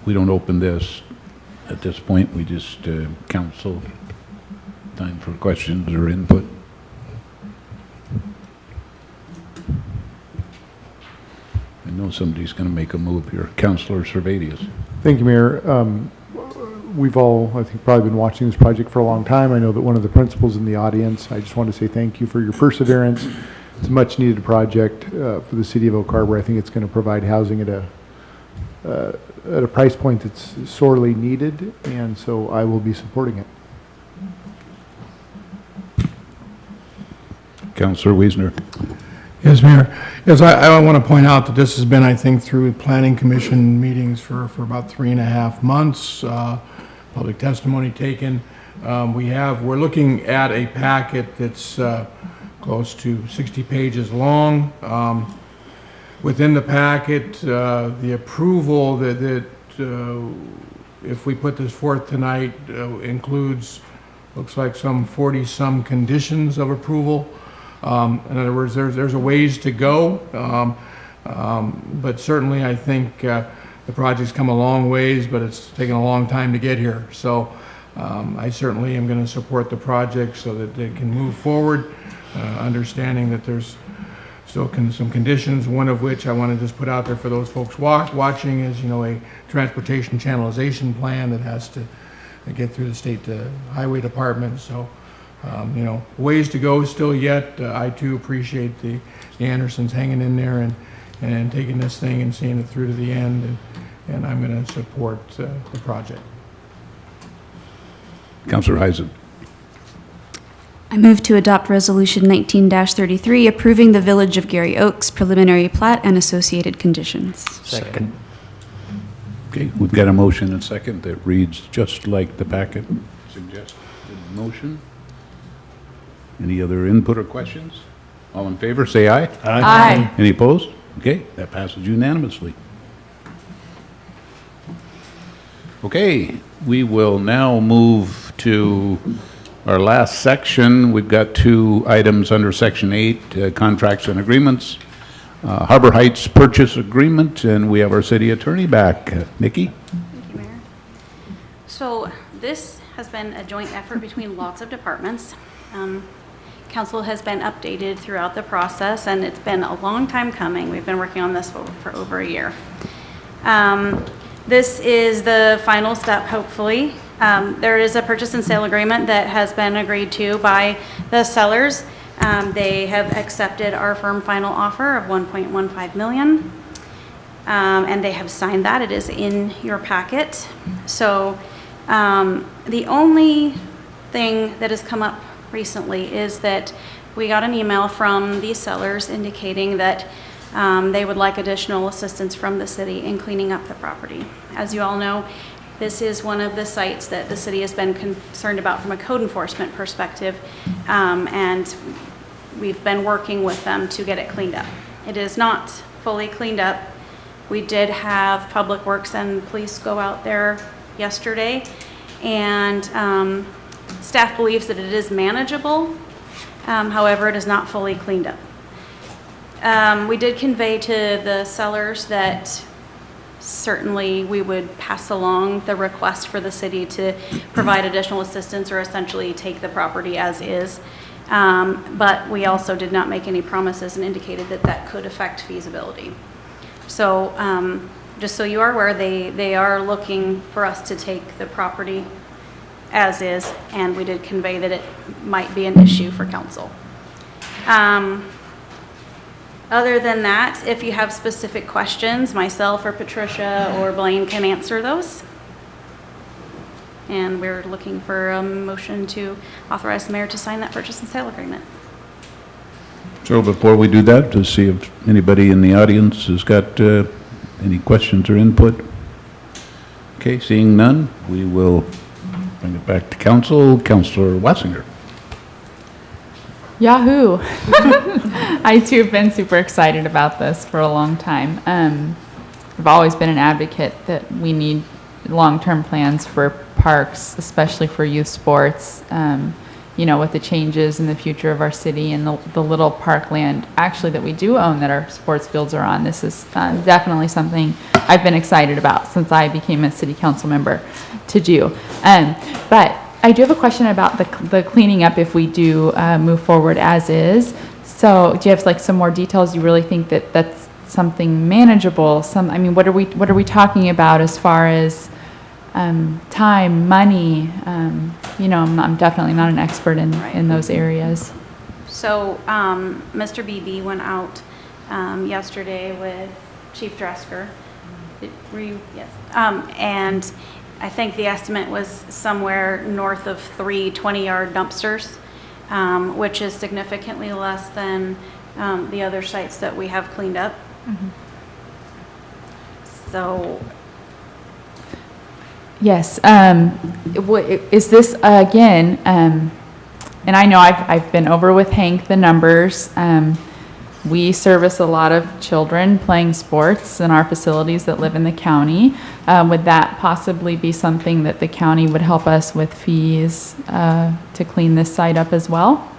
open this at this point. We just council time for questions or input. I know somebody's going to make a move here. Councilor Servadius. Thank you, Mayor. We've all, I think, probably been watching this project for a long time. I know that one of the principals in the audience, I just want to say thank you for your perseverance. It's a much-needed project for the city of Oak Harbor. I think it's going to provide housing at a price point that's sorely needed, and so I will be supporting it. Councilor Wiesner. Yes, Mayor. Yes, I want to point out that this has been, I think, through Planning Commission meetings for about 3.5 months, public testimony taken. We're looking at a packet that's close to 60 pages long. Within the packet, the approval that if we put this forth tonight includes, looks like some 40-some conditions of approval. In other words, there's a ways to go, but certainly I think the project's come a long ways, but it's taken a long time to get here. So I certainly am going to support the project so that it can move forward, understanding that there's still some conditions, one of which I want to just put out there for those folks watching is, a transportation channelization plan that has to get through the state highway department. So ways to go still yet. I too appreciate the Andersons hanging in there and taking this thing and seeing it through to the end, and I'm going to support the project. Councilor Heisen. I move to adopt Resolution 19-33, approving the Village of Gary Oaks preliminary plat and associated conditions. Second. Okay, we've got a motion and second that reads just like the packet suggested. Motion. Any other input or questions? All in favor, say aye. Aye. Any opposed? Okay, that passes unanimously. Okay, we will now move to our last section. We've got 2 items under Section 8, contracts and agreements. Harbor Heights purchase agreement, and we have our city attorney back. Nikki? Thank you, Mayor. So this has been a joint effort between lots of departments. Council has been updated throughout the process, and it's been a long time coming. We've been working on this for over a year. This is the final step, hopefully. There is a purchase and sale agreement that has been agreed to by the sellers. They have accepted our firm final offer of $1.15 million, and they have signed that. It is in your packet. So the only thing that has come up recently is that we got an email from the sellers indicating that they would like additional assistance from the city in cleaning up the property. As you all know, This is one of the sites that the city has been concerned about from a code enforcement perspective, and we've been working with them to get it cleaned up. It is not fully cleaned up. We did have Public Works and police go out there yesterday, and staff believes that it is manageable. However, it is not fully cleaned up. We did convey to the sellers that certainly we would pass along the request for the city to provide additional assistance or essentially take the property as is. But we also did not make any promises and indicated that that could affect feasibility. So just so you are aware, they are looking for us to take the property as is, and we did convey that it might be an issue for council. Other than that, if you have specific questions, myself or Patricia or Blaine can answer those. And we're looking for a motion to authorize the mayor to sign that purchase and sale agreement. So before we do that, to see if anybody in the audience has got any questions or input. Okay, seeing none, we will bring it back to council. Councilor Wassinger. Yahoo! I too have been super excited about this for a long time. I've always been an advocate that we need long-term plans for parks, especially for youth sports. You know, with the changes in the future of our city and the little parkland actually that we do own that our sports fields are on. This is definitely something I've been excited about since I became a city council member to do. But I do have a question about the cleaning up if we do move forward as is. So do you have like some more details? You really think that that's something manageable? I mean, what are we talking about as far as time, money? You know, I'm definitely not an expert in those areas. So Mr. Beebe went out yesterday with Chief Dresker. Were you? Yes. And I think the estimate was somewhere north of 3 20-yard dumpsters, which is significantly less than the other sites that we have cleaned up. Mm-hmm. So, yes. Is this again? And I know I've been over with Hank the numbers. We service a lot of children playing sports in our facilities that live in the county. Would that possibly be something that the county would help us with fees to clean this site up as well?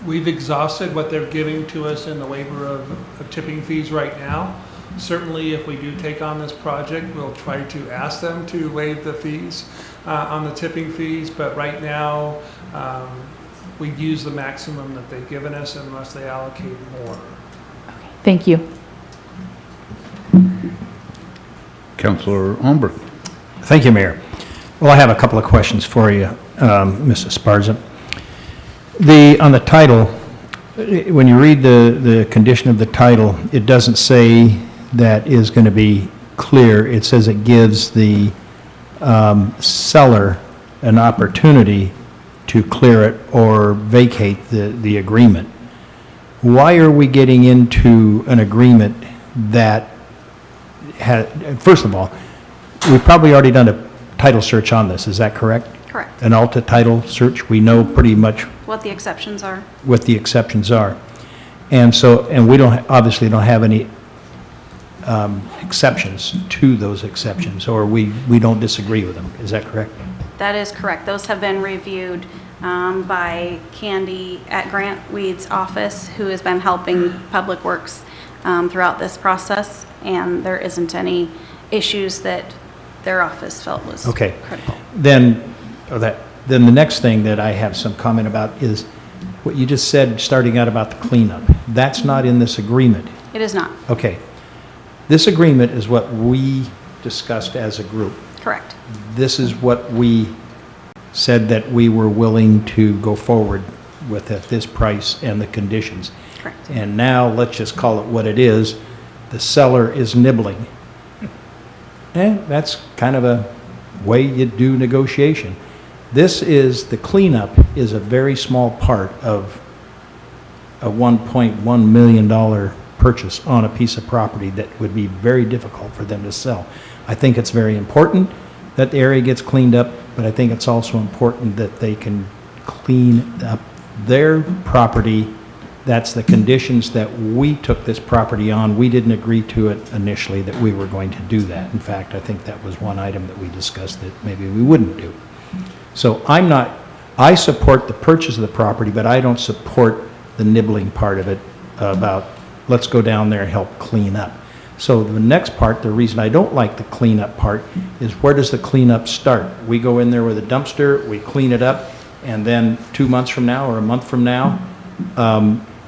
We've exhausted what they're giving to us in the waiver of tipping fees right now. Certainly, if we do take on this project, we'll try to ask them to waive the fees on the tipping fees, but right now, we'd use the maximum that they've given us unless they allocate more. Thank you. Councilor Olmberg. Thank you, Mayor. Well, I have a couple of questions for you, Mrs. Sparza. On the title, when you read the condition of the title, it doesn't say that is going to be clear. It says it gives the seller an opportunity to clear it or vacate the agreement. Why are we getting into an agreement that first of all, we've probably already done a title search on this, is that correct? correct. An Alta title search? We know pretty much What the exceptions are. what the exceptions are. And so, and we obviously don't have any exceptions to those exceptions, or we don't disagree with them. Is that correct? That is correct. Those have been reviewed by Candy at Grant Weed's office, who has been helping Public Works throughout this process, and there isn't any issues that their office felt was Okay. critical. Then the next thing that I have some comment about is what you just said, starting out about the cleanup. That's not in this agreement. It is not. Okay. This agreement is what we discussed as a group. Correct. This is what we said that we were willing to go forward with at this price and the conditions. Correct. And now, let's just call it what it is, the seller is nibbling. That's kind of a way you do negotiation. The cleanup is a very small part of a $1.1 million purchase on a piece of property that would be very difficult for them to sell. I think it's very important that the area gets cleaned up, but I think it's also important that they can clean up their property. That's the conditions that we took this property on. We didn't agree to it initially that we were going to do that. In fact, I think that was one item that we discussed that maybe we wouldn't do. So I support the purchase of the property, but I don't support the nibbling part of it about, let's go down there and help clean up. So the next part, the reason I don't like the cleanup part, is where does the cleanup start? We go in there with a dumpster, we clean it up, and then 2 months from now or a month from now,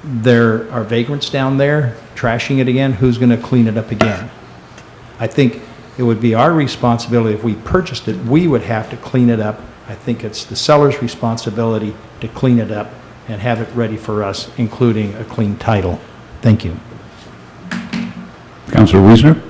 there are vagrants down there trashing it again. Who's going to clean it up again? I think it would be our responsibility if we purchased it, we would have to clean it up. I think it's the seller's responsibility to clean it up and have it ready for us, including a clean title. Thank you. Councilor Wiesner?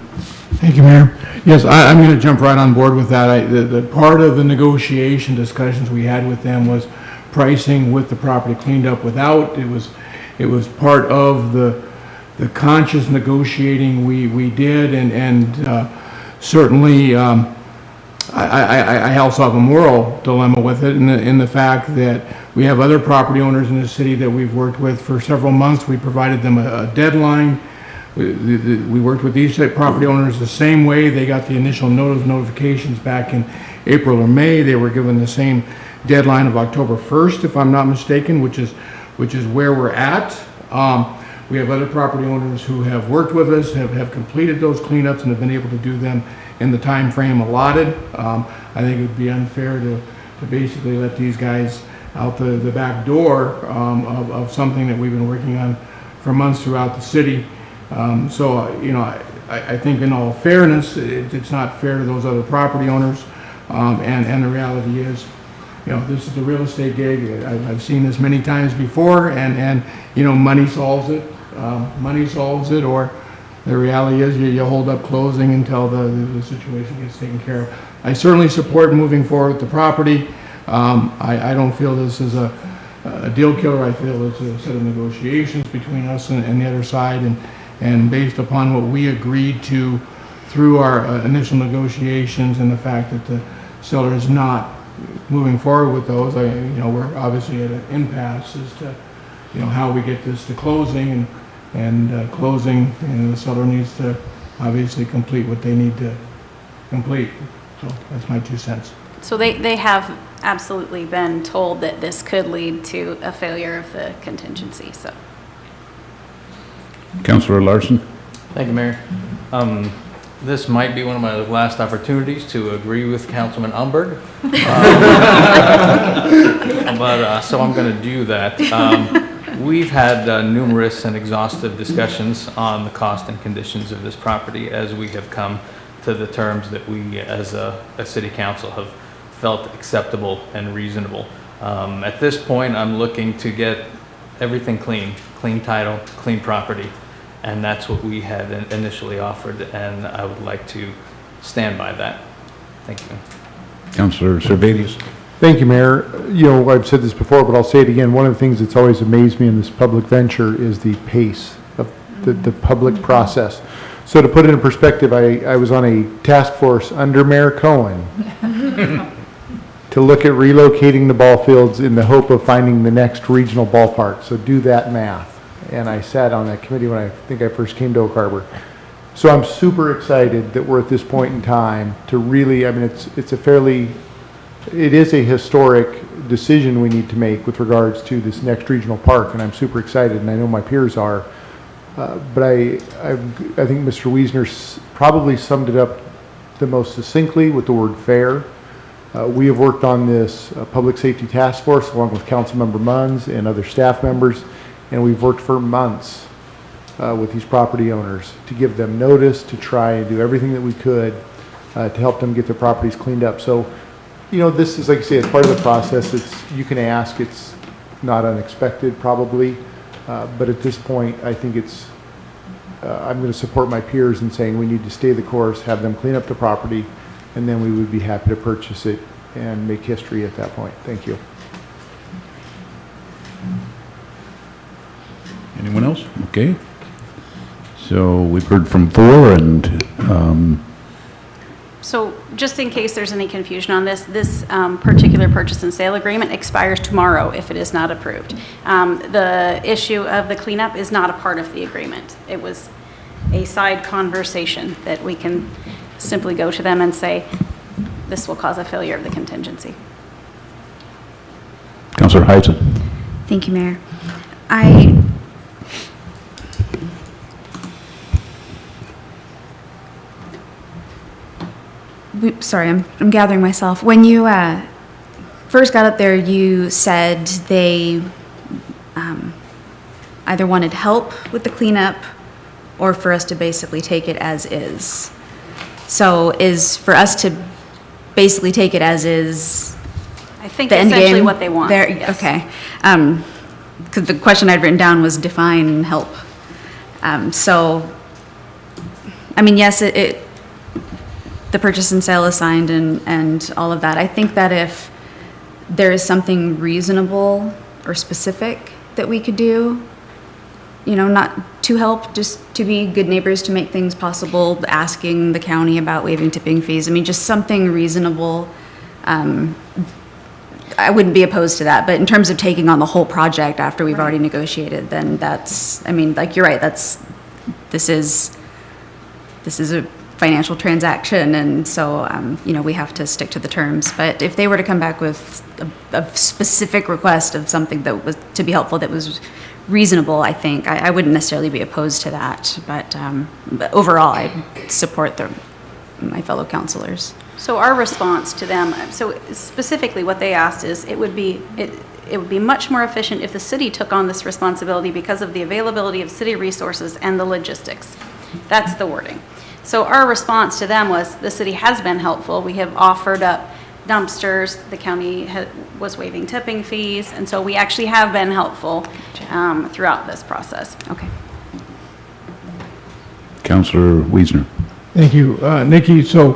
Thank you, Mayor. Yes, I'm going to jump right on board with that. The part of the negotiation discussions we had with them was pricing with the property cleaned up without. It was part of the conscious negotiating we did, and certainly I also have a moral dilemma with it in the fact that we have other property owners in the city that we've worked with for several months. We provided them a deadline. We worked with these property owners the same way. They got the initial notifications back in April or May. They were given the same deadline of October 1st, if I'm not mistaken, which is where we're at. We have other property owners who have worked with us, have completed those cleanups and have been able to do them in the time frame allotted. I think it would be unfair to basically let these guys out the back door of something that we've been working on for months throughout the city. So, I think in all fairness, it's not fair to those other property owners. And the reality is, this is a real estate gig. I've seen this many times before, and money solves it. Money solves it, or the reality is you hold up closing until the situation gets taken care of. I certainly support moving forward with the property. I don't feel this is a deal killer. I feel it's a set of negotiations between us and the other side, and based upon what we agreed to through our initial negotiations and the fact that the seller is not moving forward with those, we're obviously at an impasse as to, how we get this to closing, and closing, the seller needs to obviously complete what they need to complete. So that's my 2 cents. So they have absolutely been told that this could lead to a failure of the contingency, so. Councilor Larson? Thank you, Mayor. This might be one of my last opportunities to agree with Councilman Umberg. So I'm going to do that. We've had numerous and exhaustive discussions on the cost and conditions of this property as we have come to the terms that we as a city council have felt acceptable and reasonable. At this point, I'm looking to get everything clean title, clean property. And that's what we had initially offered, and I would like to stand by that. Thank you. Councilor Servatius? Thank you, Mayor. I've said this before, but I'll say it again. One of the things that's always amazed me in this public venture is the pace of the public process. So to put it in perspective, I was on a task force under Mayor Cohen to look at relocating the ball fields in the hope of finding the next regional ballpark. So do that math. And I sat on that committee when I think I first came to Oak Harbor. So I'm super excited that we're at this point in time to really, it is a historic decision we need to make with regards to this next regional park, and I'm super excited, and I know my peers are. But I think Mr. Wiesner probably summed it up the most succinctly with the word fair. We have worked on this public safety task force along with Councilmember Munns and other staff members, and we've worked for months with these property owners to give them notice, to try and do everything that we could to help them get their properties cleaned up. So, this is, like I say, it's part of the process. You can ask, it's not unexpected probably, but at this point, I think I'm going to support my peers in saying we need to stay the course, have them clean up the property, and then we would be happy to purchase it and make history at that point. Thank you. Anyone else? Okay. So we've heard from 4, and So just in case there's any confusion on this, this particular purchase and sale agreement expires tomorrow if it is not approved. The issue of the cleanup is not a part of the agreement. It was a side conversation that we can simply go to them and say, this will cause a failure of the contingency. Councillor Heisen. Thank you, Mayor. Sorry, I'm gathering myself. When you first got up there, you said they either wanted help with the cleanup or for us to basically take it as is. So is for us to basically take it as is I think the end essentially game? what they want. There, yes. Okay. Because the question I'd written down was define help. So, I mean, yes, the purchase and sale is signed and all of that. I think that if there is something reasonable or specific that we could do, you know, not to help, just to be good neighbors, to make things possible, asking the county about waiving tipping fees. I mean, just something reasonable. I wouldn't be opposed to that, but in terms of taking on the whole project after we've already negotiated, then that's, I mean, like, you're right, this is a financial transaction, and so, you know, we have to stick to the terms. But if they were to come back with a specific request of something that was to be helpful, that was reasonable, I think, I wouldn't necessarily be opposed to that. But overall, I support my fellow councilors. So our response to them, so specifically what they asked is it would be much more efficient if the city took on this responsibility because of the availability of city resources and the logistics. That's the wording. So our response to them was the city has been helpful. We have offered up dumpsters. The county was waiving tipping fees. And so we actually have been helpful throughout this process. Okay. Councillor Wiesner. Thank you. Nikki, so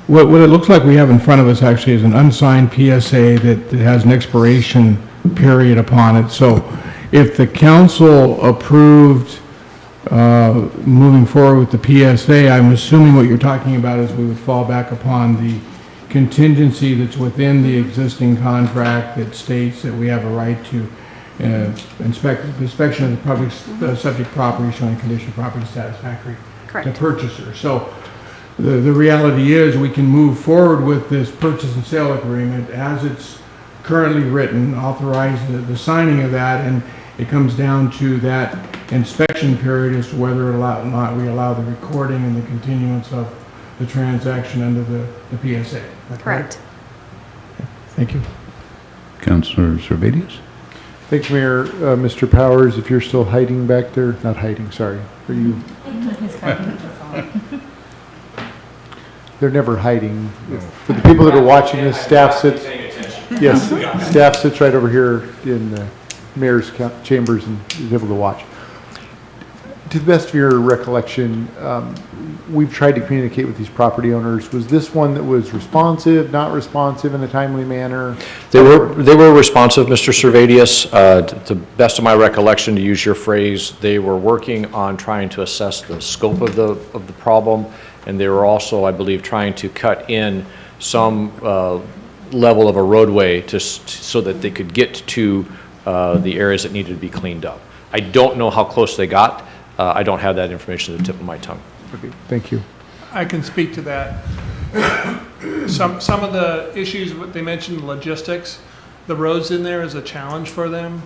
what it looks like we have in front of us actually is an unsigned PSA that has an expiration period upon it. So if the council approved moving forward with the PSA, I'm assuming what you're talking about is we would fall back upon the contingency that's within the existing contract that states that we have a right to inspection of the public subject property showing condition of property satisfactory Correct. to purchaser. So the reality is we can move forward with this purchase and sale agreement as it's currently written, authorize the signing of that, and it comes down to that inspection period as to whether or not we allow the recording and the continuance of the transaction under the PSA. Correct. Thank you. Councillor Servadius. Thanks, Mayor. Mr. Powers, if you're still hiding back there, not hiding, sorry. Are you? They're never hiding. For the people that are watching this, staff sits. Yes, staff sits right over here in the mayor's chambers and is able to watch. To the best of your recollection, we've tried to communicate with these property owners. Was this one that was responsive, not responsive in a timely manner? They were responsive, Mr. Servadius. To the best of my recollection, to use your phrase, they were working on trying to assess the scope of the problem, and they were also, I believe, trying to cut in some level of a roadway so that they could get to the areas that needed to be cleaned up. I don't know how close they got. I don't have that information at the tip of my tongue. Okay, thank you. I can speak to that. Some of the issues, what they mentioned, logistics, the roads in there is a challenge for them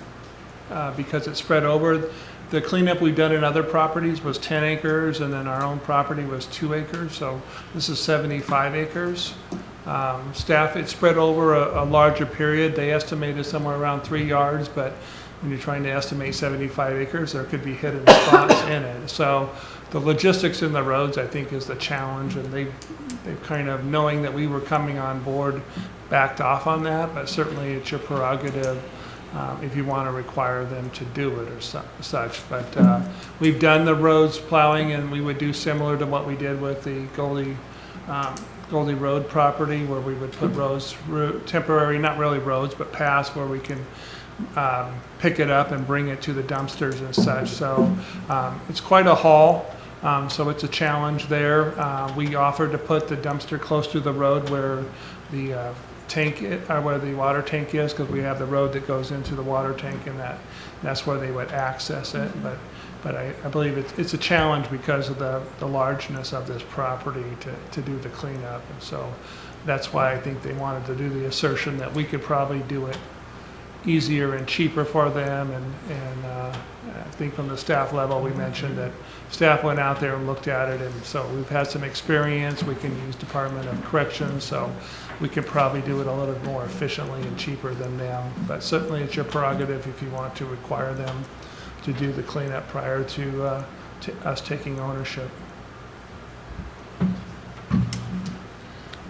because it's spread over. The cleanup we've done in other properties was 10 acres, and then our own property was 2 acres, so this is 75 acres. Staff, it's spread over a larger period. They estimated somewhere around 3 yards, but when you're trying to estimate 75 acres, there could be hidden spots in it. So the logistics in the roads, I think, is the challenge, and they've kind of, knowing that we were coming on board, backed off on that, but certainly it's your prerogative if you want to require them to do it or such. But we've done the roads plowing, and we would do similar to what we did with the Goldie Road property, where we would put roads, temporary, not really roads, but paths where we can pick it up and bring it to the dumpsters and such. So it's quite a haul. So it's a challenge there. We offered to put the dumpster close to the road where the where the water tank is, because we have the road that goes into the water tank, and that's where they would access it. But I believe it's a challenge because of the largeness of this property to do the cleanup. And so that's why I think they wanted to do the assertion that we could probably do it easier and cheaper for them. And I think from the staff level, we mentioned that staff went out there and looked at it. And so we've had some experience. We can use Department of Corrections. So we could probably do it a little more efficiently and cheaper than them. But certainly it's your prerogative if you want to require them to do the cleanup prior to us taking ownership.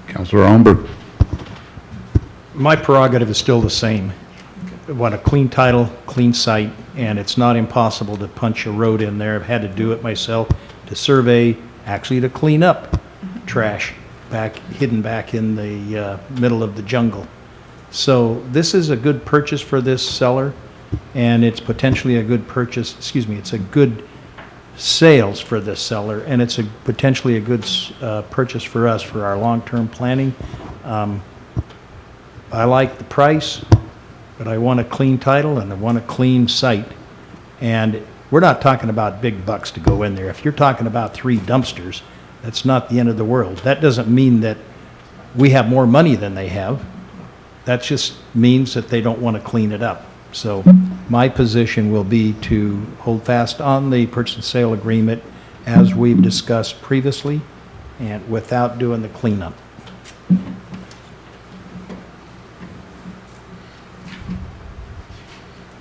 Councilor Holmberg. My prerogative is still the same. I want a clean title, clean site, and it's not impossible to punch a road in there. I've had to do it myself, to survey, actually to clean up trash hidden back in the middle of the jungle. So this is a good purchase for this seller, and it's potentially a good purchase, it's a good sales for this seller, and it's potentially a good purchase for us for our long-term planning. I like the price, but I want a clean title and I want a clean site. And we're not talking about big bucks to go in there. If you're talking about 3 dumpsters, that's not the end of the world. That doesn't mean that we have more money than they have. That just means that they don't want to clean it up. So my position will be to hold fast on the purchase and sale agreement as we've discussed previously, and without doing the cleanup.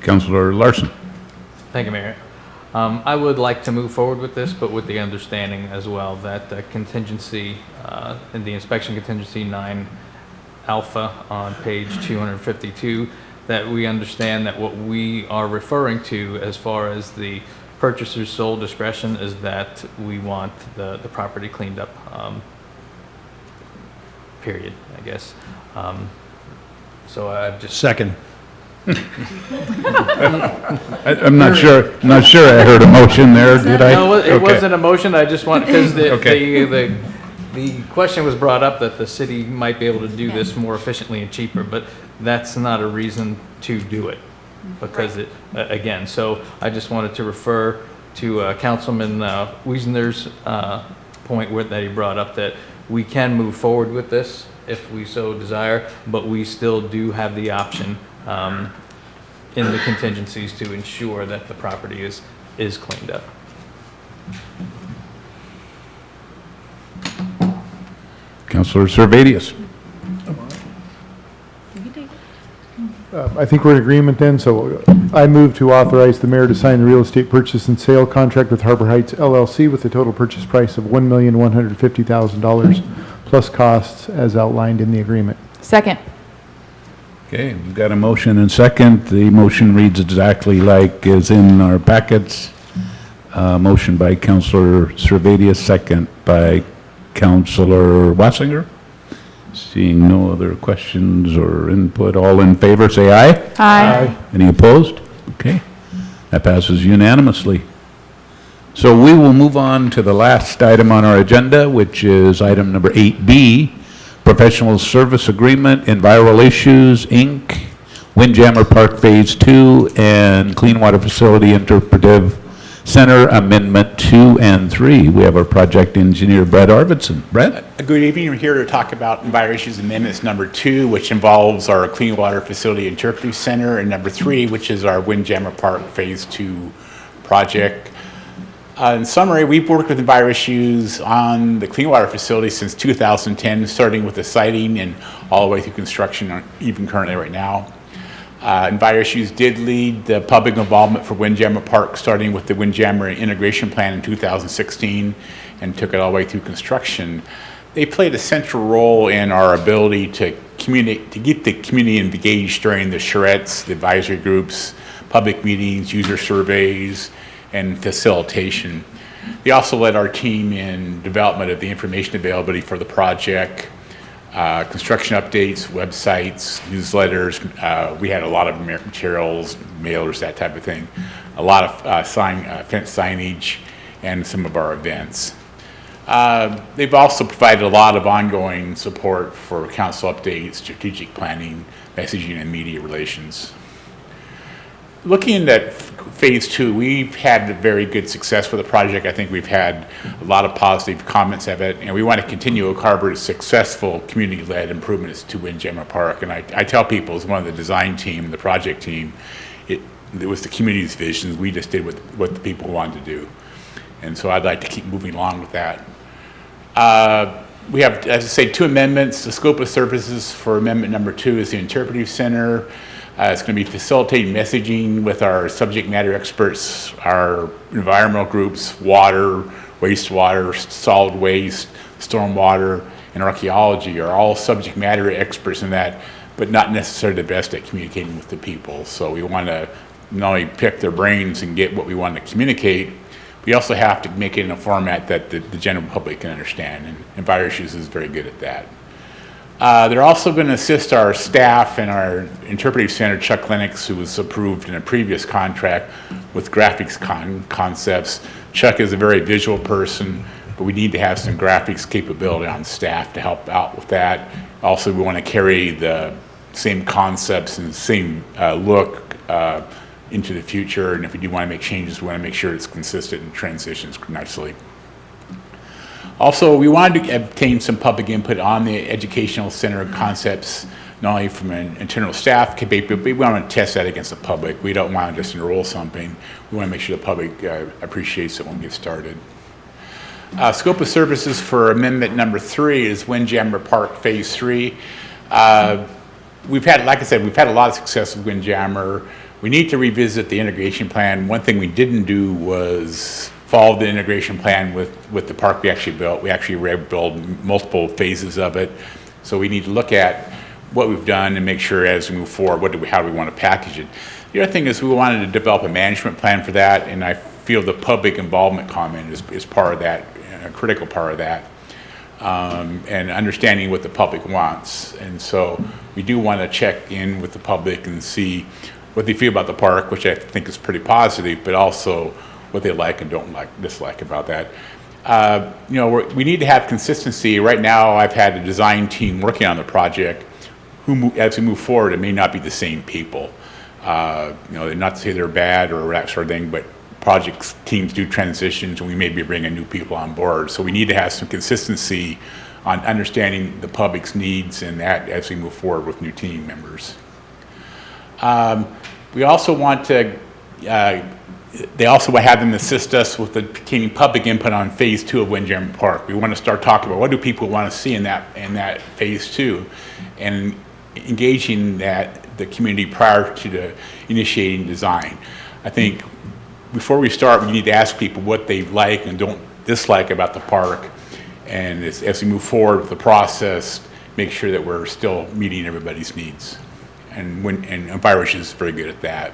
Councilor Larson. Thank you, Mayor. I would like to move forward with this, but with the understanding as well that the contingency, in the inspection contingency 9 alpha on page 252, that we understand that what we are referring to as far as the purchaser's sole discretion is that we want the property cleaned up, period, I guess. So I've just... Second. I'm not sure I heard a motion there, did I? No, it Okay. wasn't a motion, I just want, because Okay. the question was brought up that the city might be able to do this more efficiently and cheaper, but that's not a reason to do it, because again, so I just wanted to refer to Councilman Wiesner's point that he brought up, that we can move forward with this if we so desire, but we still do have the option in the contingencies to ensure that the property is cleaned up. Councilor Servadius. I think we're in agreement then, so I move to authorize the mayor to sign the real estate purchase and sale contract with Harbor Heights LLC with a total purchase price of $1,150,000 plus costs as outlined in the agreement. Second. Okay, we've got a motion and second. The motion reads exactly like is in our packets. Motion by Councilor Servadius, second by Councilor Wassinger. Seeing no other questions or input, all in favor, say aye. Aye. Any opposed? Okay, that passes unanimously. So we will move on to the last item on our agenda, which is item number 8B, Professional Service Agreement, Enviral Issues, Inc., Windjammer Park Phase 2, and Clean Water Facility Interpretive Center Amendment 2 and 3. We have our project engineer, Brett Arvidsson. Brett? Good evening. We're here to talk about Environmental Issues Amendments number 2, which involves our Clean Water Facility Interpretive Center, and number 3, which is our Windjammer Park Phase 2 project. In summary, we've worked with Enviro Issues on the Clean Water Facility since 2010, starting with the siting and all the way through construction, even currently right now. Enviro Issues did lead the public involvement for Windjammer Park, starting with the Windjammer Integration Plan in 2016, and took it all the way through construction. They played a central role in our ability to communicate, to get the community engaged during the charrettes, the advisory groups, public meetings, user surveys, and facilitation. They also led our team in development of the information availability for the project, construction updates, websites, newsletters. We had a lot of materials, mailers, that type of thing. A lot of fence signage, and some of our events. They've also provided a lot of ongoing support for council updates, strategic planning, messaging, and media relations. Looking at phase 2, we've had very good success with the project. I think we've had a lot of positive comments of it, and we want to continue Oak Harbor's successful community-led improvements to Windjammer Park. And I tell people, as one of the design team, the project team, it was the community's visions. We just did what the people wanted to do. And so I'd like to keep moving along with that. We have, as I say, 2 amendments. The scope of services for amendment number 2 is the interpretive center. It's going to be facilitating messaging with our subject matter experts, our environmental groups, water, wastewater, solid waste, stormwater, and archaeology are all subject matter experts in that, but not necessarily the best at communicating with the people. So we want to not only pick their brains and get what we want to communicate, we also have to make it in a format that the general public can understand, and EnviroIssues is very good at that. They're also going to assist our staff and our interpretive center, Chuck Lennox, who was approved in a previous contract with graphics concepts. Chuck is a very visual person, but we need to have some graphics capability on staff to help out with that. Also, we want to carry the same concepts and the same look into the future, and if we do want to make changes, we want to make sure it's consistent and transitions nicely. Also, we wanted to obtain some public input on the educational center concepts, not only from an internal staff capability, but we want to test that against the public. We don't want to just enroll something. We want to make sure the public appreciates it when we get started. Scope of services for amendment number 3 is Windjammer Park Phase 3. We've had, like I said, we've had a lot of success with Windjammer. We need to revisit the integration plan. One thing we didn't do was follow the integration plan with the park we actually built. We actually built multiple phases of it. So we need to look at what we've done and make sure as we move forward, how do we want to package it. The other thing is we wanted to develop a management plan for that, and I feel the public involvement comment is part of that, a critical part of that, and understanding what the public wants. And so we do want to check in with the public and see what they feel about the park, which I think is pretty positive, but also what they like and don't dislike about that. We need to have consistency. Right now, I've had a design team working on the project who, as we move forward, it may not be the same people. Not to say they're bad or that sort of thing, but project teams do transitions, and we may be bringing new people on board. So we need to have some consistency on understanding the public's needs and that as we move forward with new team members. We also want to, they also have them assist us with obtaining public input on phase 2 of Windjammer Park. We want to start talking about what do people want to see in that phase 2, and engaging the community prior to initiating design. I think before we start, we need to ask people what they like and don't dislike about the park, and as we move forward with the process, make sure that we're still meeting everybody's needs. And EnviroIssues is very good at that.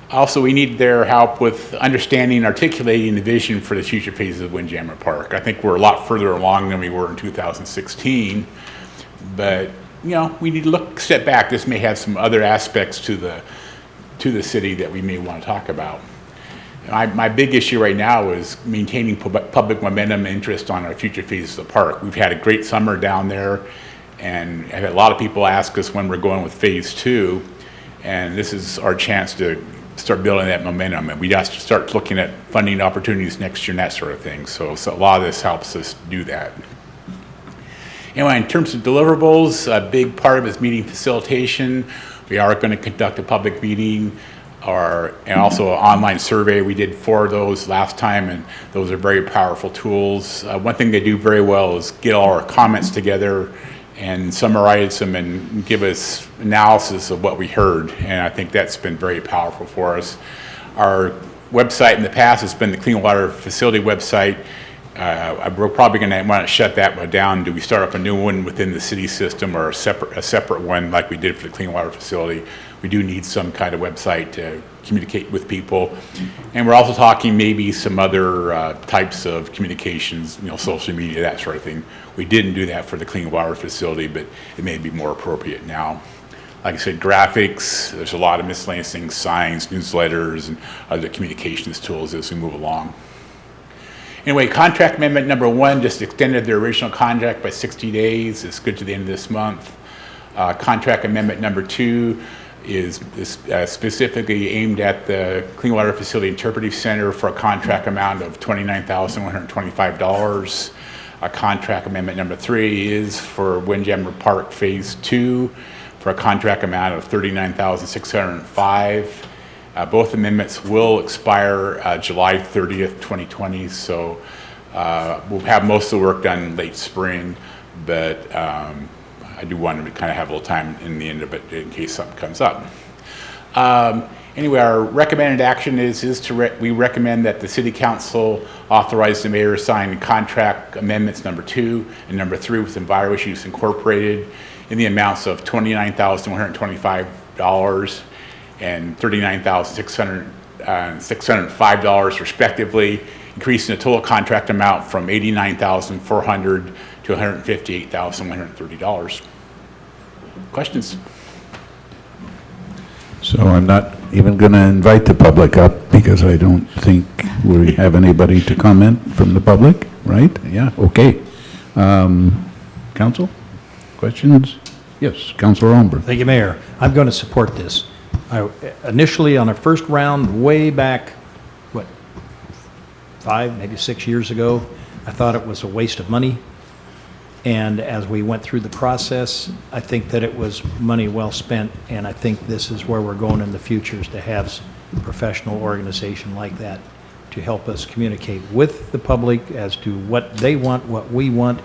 Also, we need their help with understanding and articulating the vision for the future phases of Windjammer Park. I think we're a lot further along than we were in 2016, but we need to step back. This may have some other aspects to the city that we may want to talk about. My big issue right now is maintaining public momentum and interest on our future phases of the park. We've had a great summer down there, and I've had a lot of people ask us when we're going with phase 2, and this is our chance to start building that momentum, and we have to start looking at funding opportunities next year and that sort of thing. So a lot of this helps us do that. Anyway, in terms of deliverables, a big part of it is meeting facilitation. We are going to conduct a public meeting and also an online survey. We did 4 of those last time, and those are very powerful tools. One thing they do very well is get all our comments together and summarize them and give us analysis of what we heard, and I think that's been very powerful for us. Our website in the past has been the Clean Water Facility website. We're probably going to want to shut that one down. Do we start up a new one within the city system, or a separate one like we did for the Clean Water Facility? We do need some kind of website to communicate with people. And we're also talking maybe some other types of communications, social media, that sort of thing. We didn't do that for the Clean Water Facility, but it may be more appropriate now. Like I said, graphics, there's a lot of miscellaneous things, signs, newsletters, and other communications tools as we move along. Anyway, contract amendment number 1 just extended their original contract by 60 days. It's good to the end of this month. Contract amendment number 2 is specifically aimed at the Clean Water Facility Interpretive Center for a contract amount of $29,125. Contract amendment number 3 is for Windjammer Park Phase 2 for a contract amount of $39,605. Both amendments will expire July 30th, 2020, so we'll have most of the work done late spring, but I do want to kind of have a little time in the end of it in case something comes up. Anyway, our recommended action is we recommend that the City Council authorize the mayor to sign contract amendments number 2 and number 3 with Enviro Issues Incorporated in the amounts of $29,125 and $39,605 respectively, increasing the total contract amount from $89,400 to $158,130. Questions? So I'm not even going to invite the public up because I don't think we have anybody to comment from the public, right? Yeah, okay. Council, questions? Yes, Councilor Olmberg. Thank you, Mayor. I'm going to support this. Initially, on our first round, way back, 5, maybe 6 years ago, I thought it was a waste of money. And as we went through the process, I think that it was money well spent, and I think this is where we're going in the future, is to have a professional organization like that to help us communicate with the public as to what they want, what we want,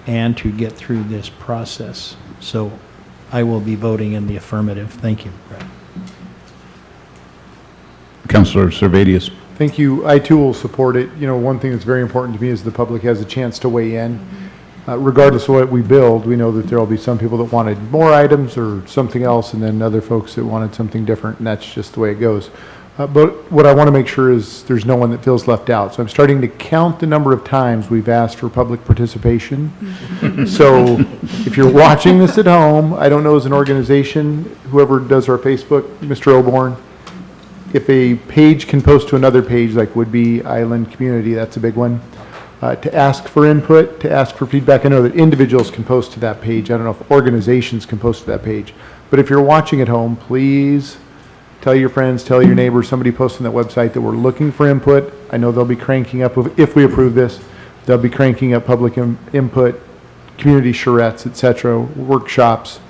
and to get through this process. So I will be voting in the affirmative. Thank you, Brett. Councilor Servadius. Thank you. I too will support it. You know, one thing that's very important to me is the public has a chance to weigh in. Regardless of what we build, we know that there will be some people that wanted more items or something else, and then other folks that wanted something different, and that's just the way it goes. But what I want to make sure is there's no one that feels left out. So I'm starting to count the number of times we've asked for public participation. So if you're watching this at home, I don't know, as an organization, whoever does our Facebook, Mr. Oborn, if a page can post to another page, like Woodby Island Community, that's a big one, to ask for input, to ask for feedback. I know that individuals can post to that page. I don't know if organizations can post to that page. But if you're watching at home, please tell your friends, tell your neighbors, somebody post on that website that we're looking for input. I know they'll be cranking up, if we approve this, they'll be cranking up public input, community charrettes, etc., workshops,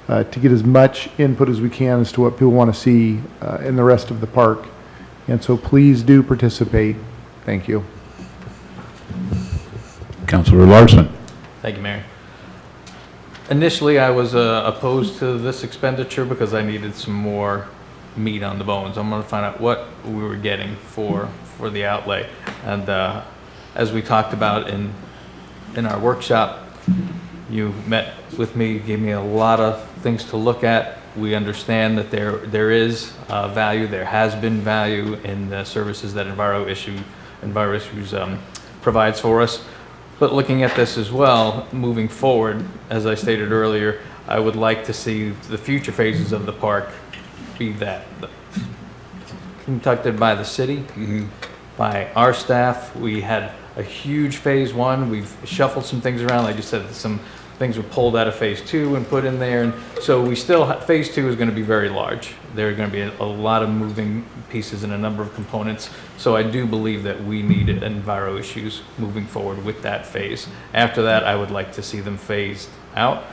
to get as much input as we can as to what people want to see in the rest of the park. And so please do participate. Thank you. Councilor Larson. Thank you, Mayor. Initially, I was opposed to this expenditure because I needed some more meat on the bones. I'm going to find out what we were getting for the outlay. And as we talked about in our workshop, you met with me, gave me a lot of things to look at. We understand that there is value, there has been value in the services that Enviro Issues provides for us. But looking at this as well, moving forward, as I stated earlier, I would like to see the future phases of the park be conducted by the city, by our staff. We had a huge phase 1. We've shuffled some things around. Like you said, some things were pulled out of phase 2 and put in there. And so we still phase 2 is going to be very large. There are going to be a lot of moving pieces and a number of components. So I do believe that we need Enviro Issues moving forward with that phase. After that, I would like to see them phased out.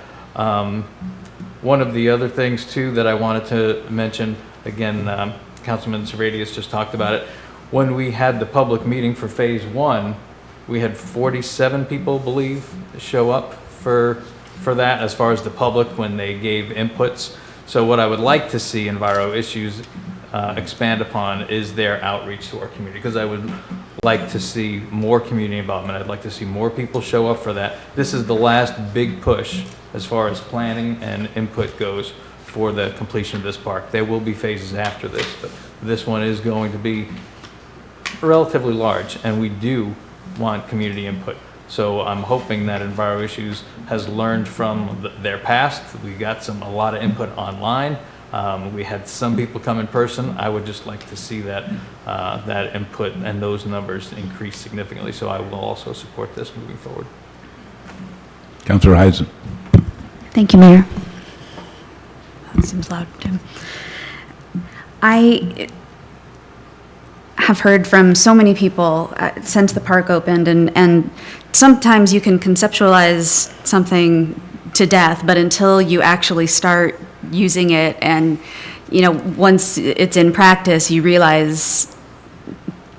One of the other things too that I wanted to mention, again, Councilman Servadius just talked about it. When we had the public meeting for phase 1, we had 47 people, believe, show up for that as far as the public when they gave inputs. So what I would like to see Enviro Issues expand upon is their outreach to our community, because I would like to see more community involvement. I'd like to see more people show up for that. This is the last big push as far as planning and input goes for the completion of this park. There will be phases after this, but this one is going to be relatively large, and we do want community input. So I'm hoping that Enviro Issues has learned from their past. We got a lot of input online. We had some people come in person. I would just like to see that, that input and those numbers increase significantly. So I will also support this moving forward. Councillor Heisen. Thank you, Mayor. That seems loud, Tim. I have heard from so many people since the park opened, and sometimes you can conceptualize something to death, but until you actually start using it and, you know, once it's in practice, you realize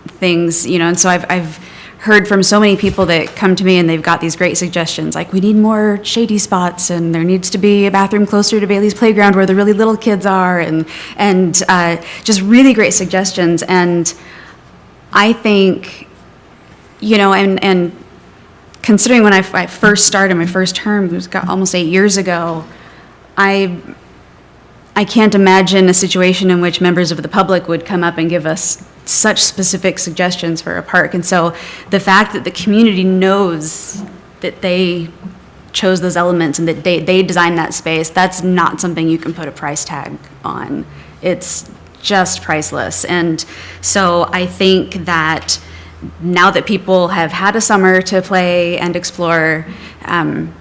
things, you know, and so I've heard from so many people that come to me and they've got these great suggestions, like we need more shady spots and there needs to be a bathroom closer to Bailey's Playground where the really little kids are, and just really great suggestions. And I think, you know, and considering when I first started my first term, it was almost 8 years ago, I can't imagine a situation in which members of the public would come up and give us such specific suggestions for a park. And so the fact that the community knows that they chose those elements and that they designed that space, that's not something you can put a price tag on. It's just priceless. And so I think that now that people have had a summer to play and explore, and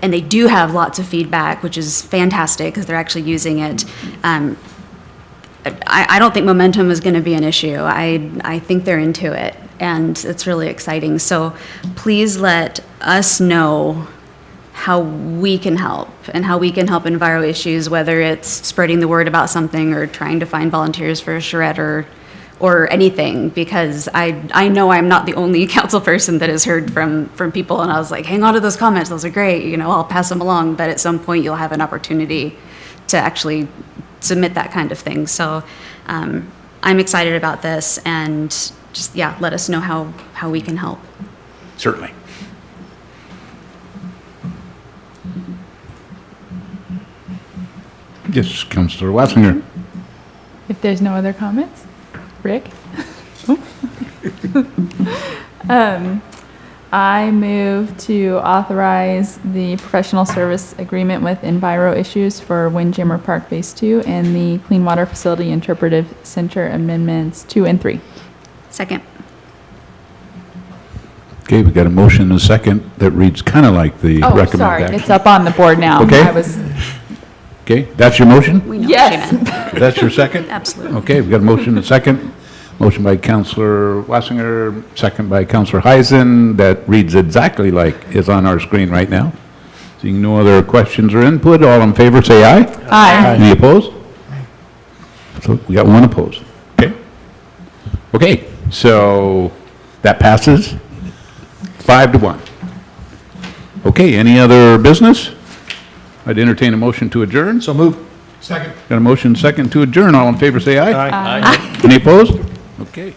they do have lots of feedback, which is fantastic because they're actually using it, I don't think momentum is going to be an issue. I think they're into it, and it's really exciting. So please let us know how we can help and how we can help Enviro Issues, whether it's spreading the word about something or trying to find volunteers for a charrette or anything, because I know I'm not the only council person that has heard from people, and I was like, hang on to those comments, those are great, you know, I'll pass them along, but at some point you'll have an opportunity to actually submit that kind of thing. So I'm excited about this, and just, yeah, let us know how we can help. Certainly. Yes, Councillor Wassinger. If there's no other comments, Rick? I move to authorize the professional service agreement with Enviro Issues for Windjammer Park Phase 2 and the Clean Water Facility Interpretive Center Amendments 2 and 3. Second. Okay, we got a motion and a second that reads kind of like the Oh, recommended sorry, action. it's up on the board now. Okay. I was, Okay, that's your motion? We know Yes. what she meant. That's your second? Absolutely. Okay, we got a motion and a second. Motion by Councillor Wassinger, second by Councillor Heisen, that reads exactly like is on our screen right now. Seeing no other questions or input, all in favor say aye. Aye. Any opposed? So we got one opposed. Okay. Okay, so that passes 5-1. Okay, any other business? I'd entertain a motion to adjourn. So move. Second. Got a motion second to adjourn. All in favor say aye. Aye. Any opposed? Okay.